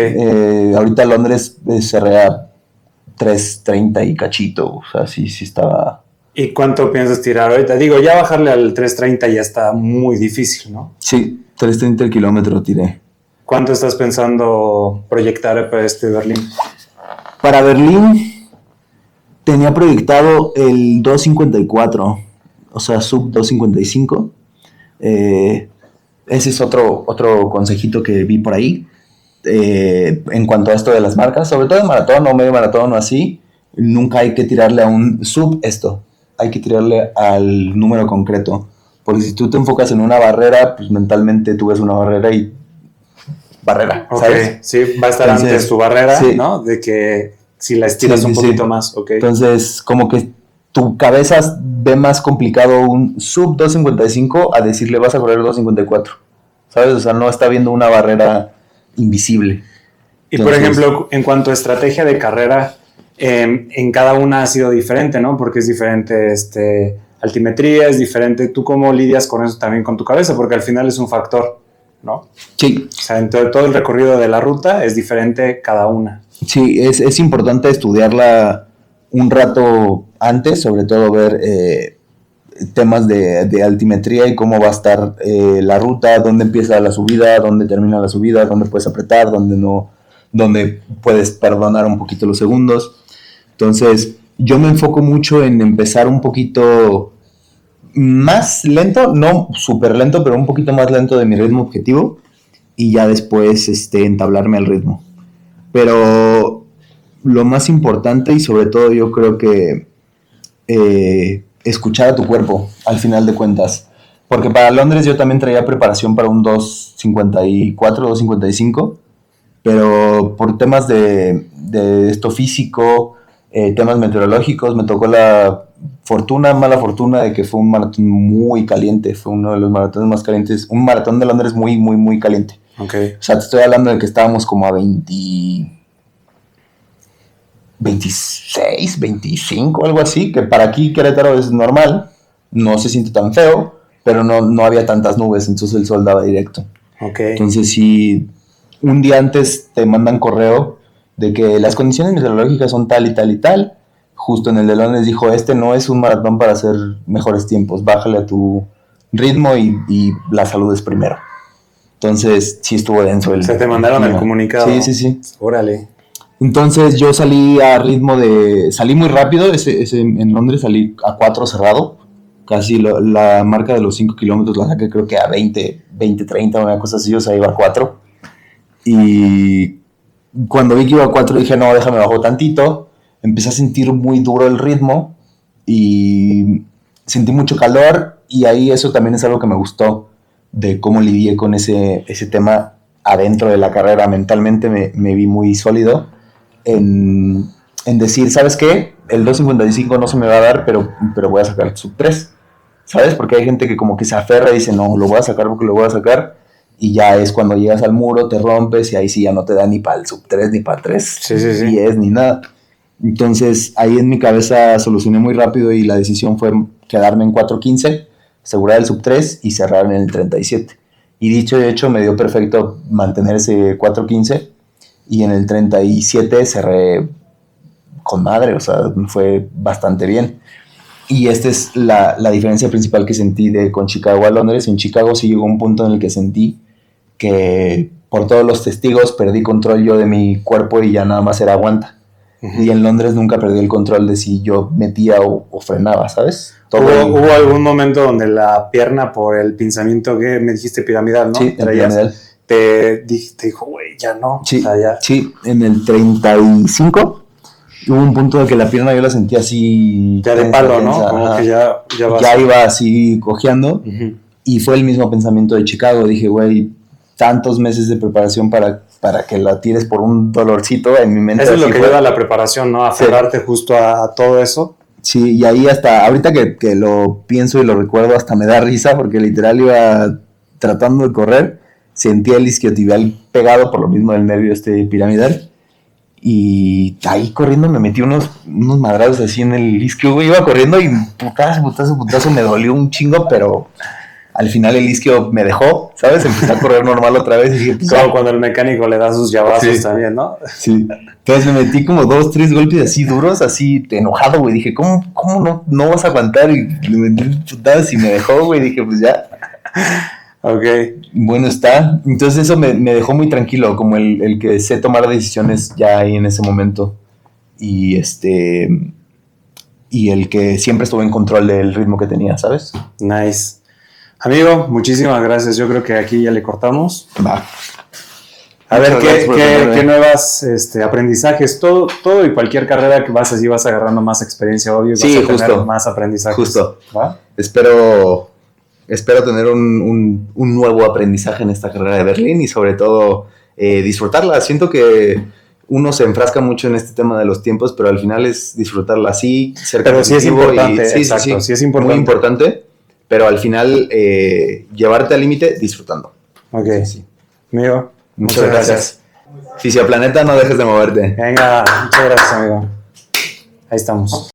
Ahorita Londres cerré a 3.30 y cachito. O sea, sí estaba... ¿Y cuánto piensas tirar ahorita? Digo, ya bajarle al 3.30 ya está muy difícil, ¿no? Sí, 3.30 el kilómetro tiré. ¿Cuánto estás pensando proyectar para Berlín? Para Berlín tenía proyectado el 2.54, o sea, sub 2.55. Ese es otro consejito que vi por ahí. En cuanto a esto de las marcas, sobre todo en maratón o medio maratón o así, nunca hay que tirarle a un sub esto. Hay que tirarle al número concreto. Porque si tú te enfocas en una barrera, pues mentalmente tú ves una barrera y... barrera, ¿sabes? Ok, sí, va a estar entonces, antes tu barrera, sí, ¿no? De que si la estiras un poquito más, ok. Entonces, como que tu cabeza ve más complicado un sub 2.55 a decirle vas a correr 2.54, ¿sabes? O sea, no está viendo una barrera invisible. Y entonces, por ejemplo, en cuanto a estrategia de carrera, en cada una ha sido diferente, ¿no? Porque es diferente altimetría, es diferente. ¿Tú cómo lidias con eso también con tu cabeza? Porque al final es un factor, ¿no? Sí. O sea, en todo el recorrido de la ruta es diferente cada una. Sí, es importante estudiarla un rato antes, sobre todo ver temas de altimetría y cómo va a estar la ruta, dónde empieza la subida, dónde termina la subida, dónde puedes apretar, dónde no, dónde puedes perdonar un poquito los segundos. Entonces, yo me enfoco mucho en empezar un poquito más lento, no súper lento, pero un poquito más lento de mi ritmo objetivo y ya después entablarme al ritmo. Pero lo más importante y sobre todo yo creo que escuchar a tu cuerpo al final de cuentas. Porque para Londres yo también traía preparación para un 2.54, 2.55, pero por temas de esto físico, temas meteorológicos, me tocó la mala fortuna de que fue un maratón muy caliente, fue uno de los maratones más calientes, un maratón de Londres muy, muy, muy caliente. Okay. O sea, te estoy hablando de que estábamos como a 26, 25, algo así, que para aquí Querétaro es normal, no se siente tan feo, pero no había tantas nubes, entonces el sol daba directo. Okay. Entonces, si un día antes te mandan correo de que las condiciones meteorológicas son tal y tal y tal, justo en el de Londres dijo, no es un maratón para hacer mejores tiempos, bájale a tu ritmo y la salud es primero. Entonces, sí estuvo denso. Se te mandaron el comunicado. Sí. Órale. Entonces, yo salí a ritmo salí muy rápido, en Londres salí a 4 cerrado, casi la marca de los 5 kilómetros la saqué creo que a 20, 30, una cosa así, o sea, iba a 4. Y cuando vi que iba a 4 dije, no, déjame bajo tantito. Empecé a sentir muy duro el ritmo y sentí mucho calor y ahí eso también es algo que me gustó de cómo lidié con ese tema adentro de la carrera. Mentalmente me vi muy sólido en decir, ¿sabes qué? El 2.55 no se me va a dar, pero voy a sacar el sub 3, ¿sabes? Porque hay gente que como que se aferra y dice, no, lo voy a sacar porque lo voy a sacar, y ya es cuando llegas al muro, te rompes y ahí sí ya no te da ni para el sub 3, ni para 3.10, ni nada. Entonces ahí en mi cabeza solucioné muy rápido y la decisión fue quedarme en 4.15, asegurar el sub 3 y cerrar en el 37. Y dicho y hecho me dio perfecto mantener ese 4.15 y en el 37 cerré con madre, o sea, fue bastante bien. Y esta es la diferencia principal que sentí con Chicago a Londres. En Chicago sí llegó un punto en el que sentí que por todos los testigos perdí control yo de mi cuerpo y ya nada más era aguanta. Uh-huh. Y en Londres nunca perdí el control de si yo metía o frenaba, ¿sabes? ¿Hubo algún momento donde la pierna, por el pinzamiento que me dijiste piramidal, ¿no? Sí, piramidal. Te dijo, güey, ya no. Sí, o sea, ya. Sí, en el 35 hubo un punto de que la pierna yo la sentía así... Ya de palo, ¿no? Como que ya iba así cojeando. Uh-huh. Y fue el mismo pensamiento de Chicago. Dije, güey, tantos meses de preparación para que la tires por un dolorcito en mi mente. Eso es lo que lleva a la preparación, ¿no? Aferrarte justo a todo eso. Sí, y ahí hasta, ahorita que lo pienso y lo recuerdo, hasta me da risa porque literal iba tratando de correr, sentía el isquiotibial pegado por lo mismo del nervio piramidal. Y ahí corriendo me metí unos madrazos así en el isquio, güey. Iba corriendo y putazo, me dolió un chingo, pero al final el isquio me dejó, ¿sabes? Empecé a correr normal otra vez y dije, pues, como cuando el mecánico le da sus llavazos también, ¿no? Sí. Entonces me metí como 2-3 golpes así duros, así enojado, güey. Dije, ¿cómo no vas a aguantar? Y le metí putazos y me dejó, güey. Dije, pues ya. Ok. Bueno, está. Entonces eso me dejó muy tranquilo, como el que sé tomar decisiones ya ahí en ese momento. Y y el que siempre estuve en control del ritmo que tenía, ¿sabes? Nice. Amigo, muchísimas gracias. Yo creo que aquí ya le cortamos. Va. A ver qué nuevas aprendizajes, todo y cualquier carrera que vas agarrando más experiencia, obvio, y sí, vas a tener más aprendizajes. Justo. ¿Va? Espero tener un nuevo aprendizaje en esta carrera de Berlín y sobre todo disfrutarla. Siento que uno se enfrasca mucho en este tema de los tiempos, pero al final es disfrutarla así, ser pero sí es importante, sí es importante. Muy importante, pero al final llevarte al límite disfrutando. Ok. Sí. Amigo, muchas gracias. Fisioplaneta, no dejes de moverte. Venga, muchas gracias, amigo. Ahí estamos.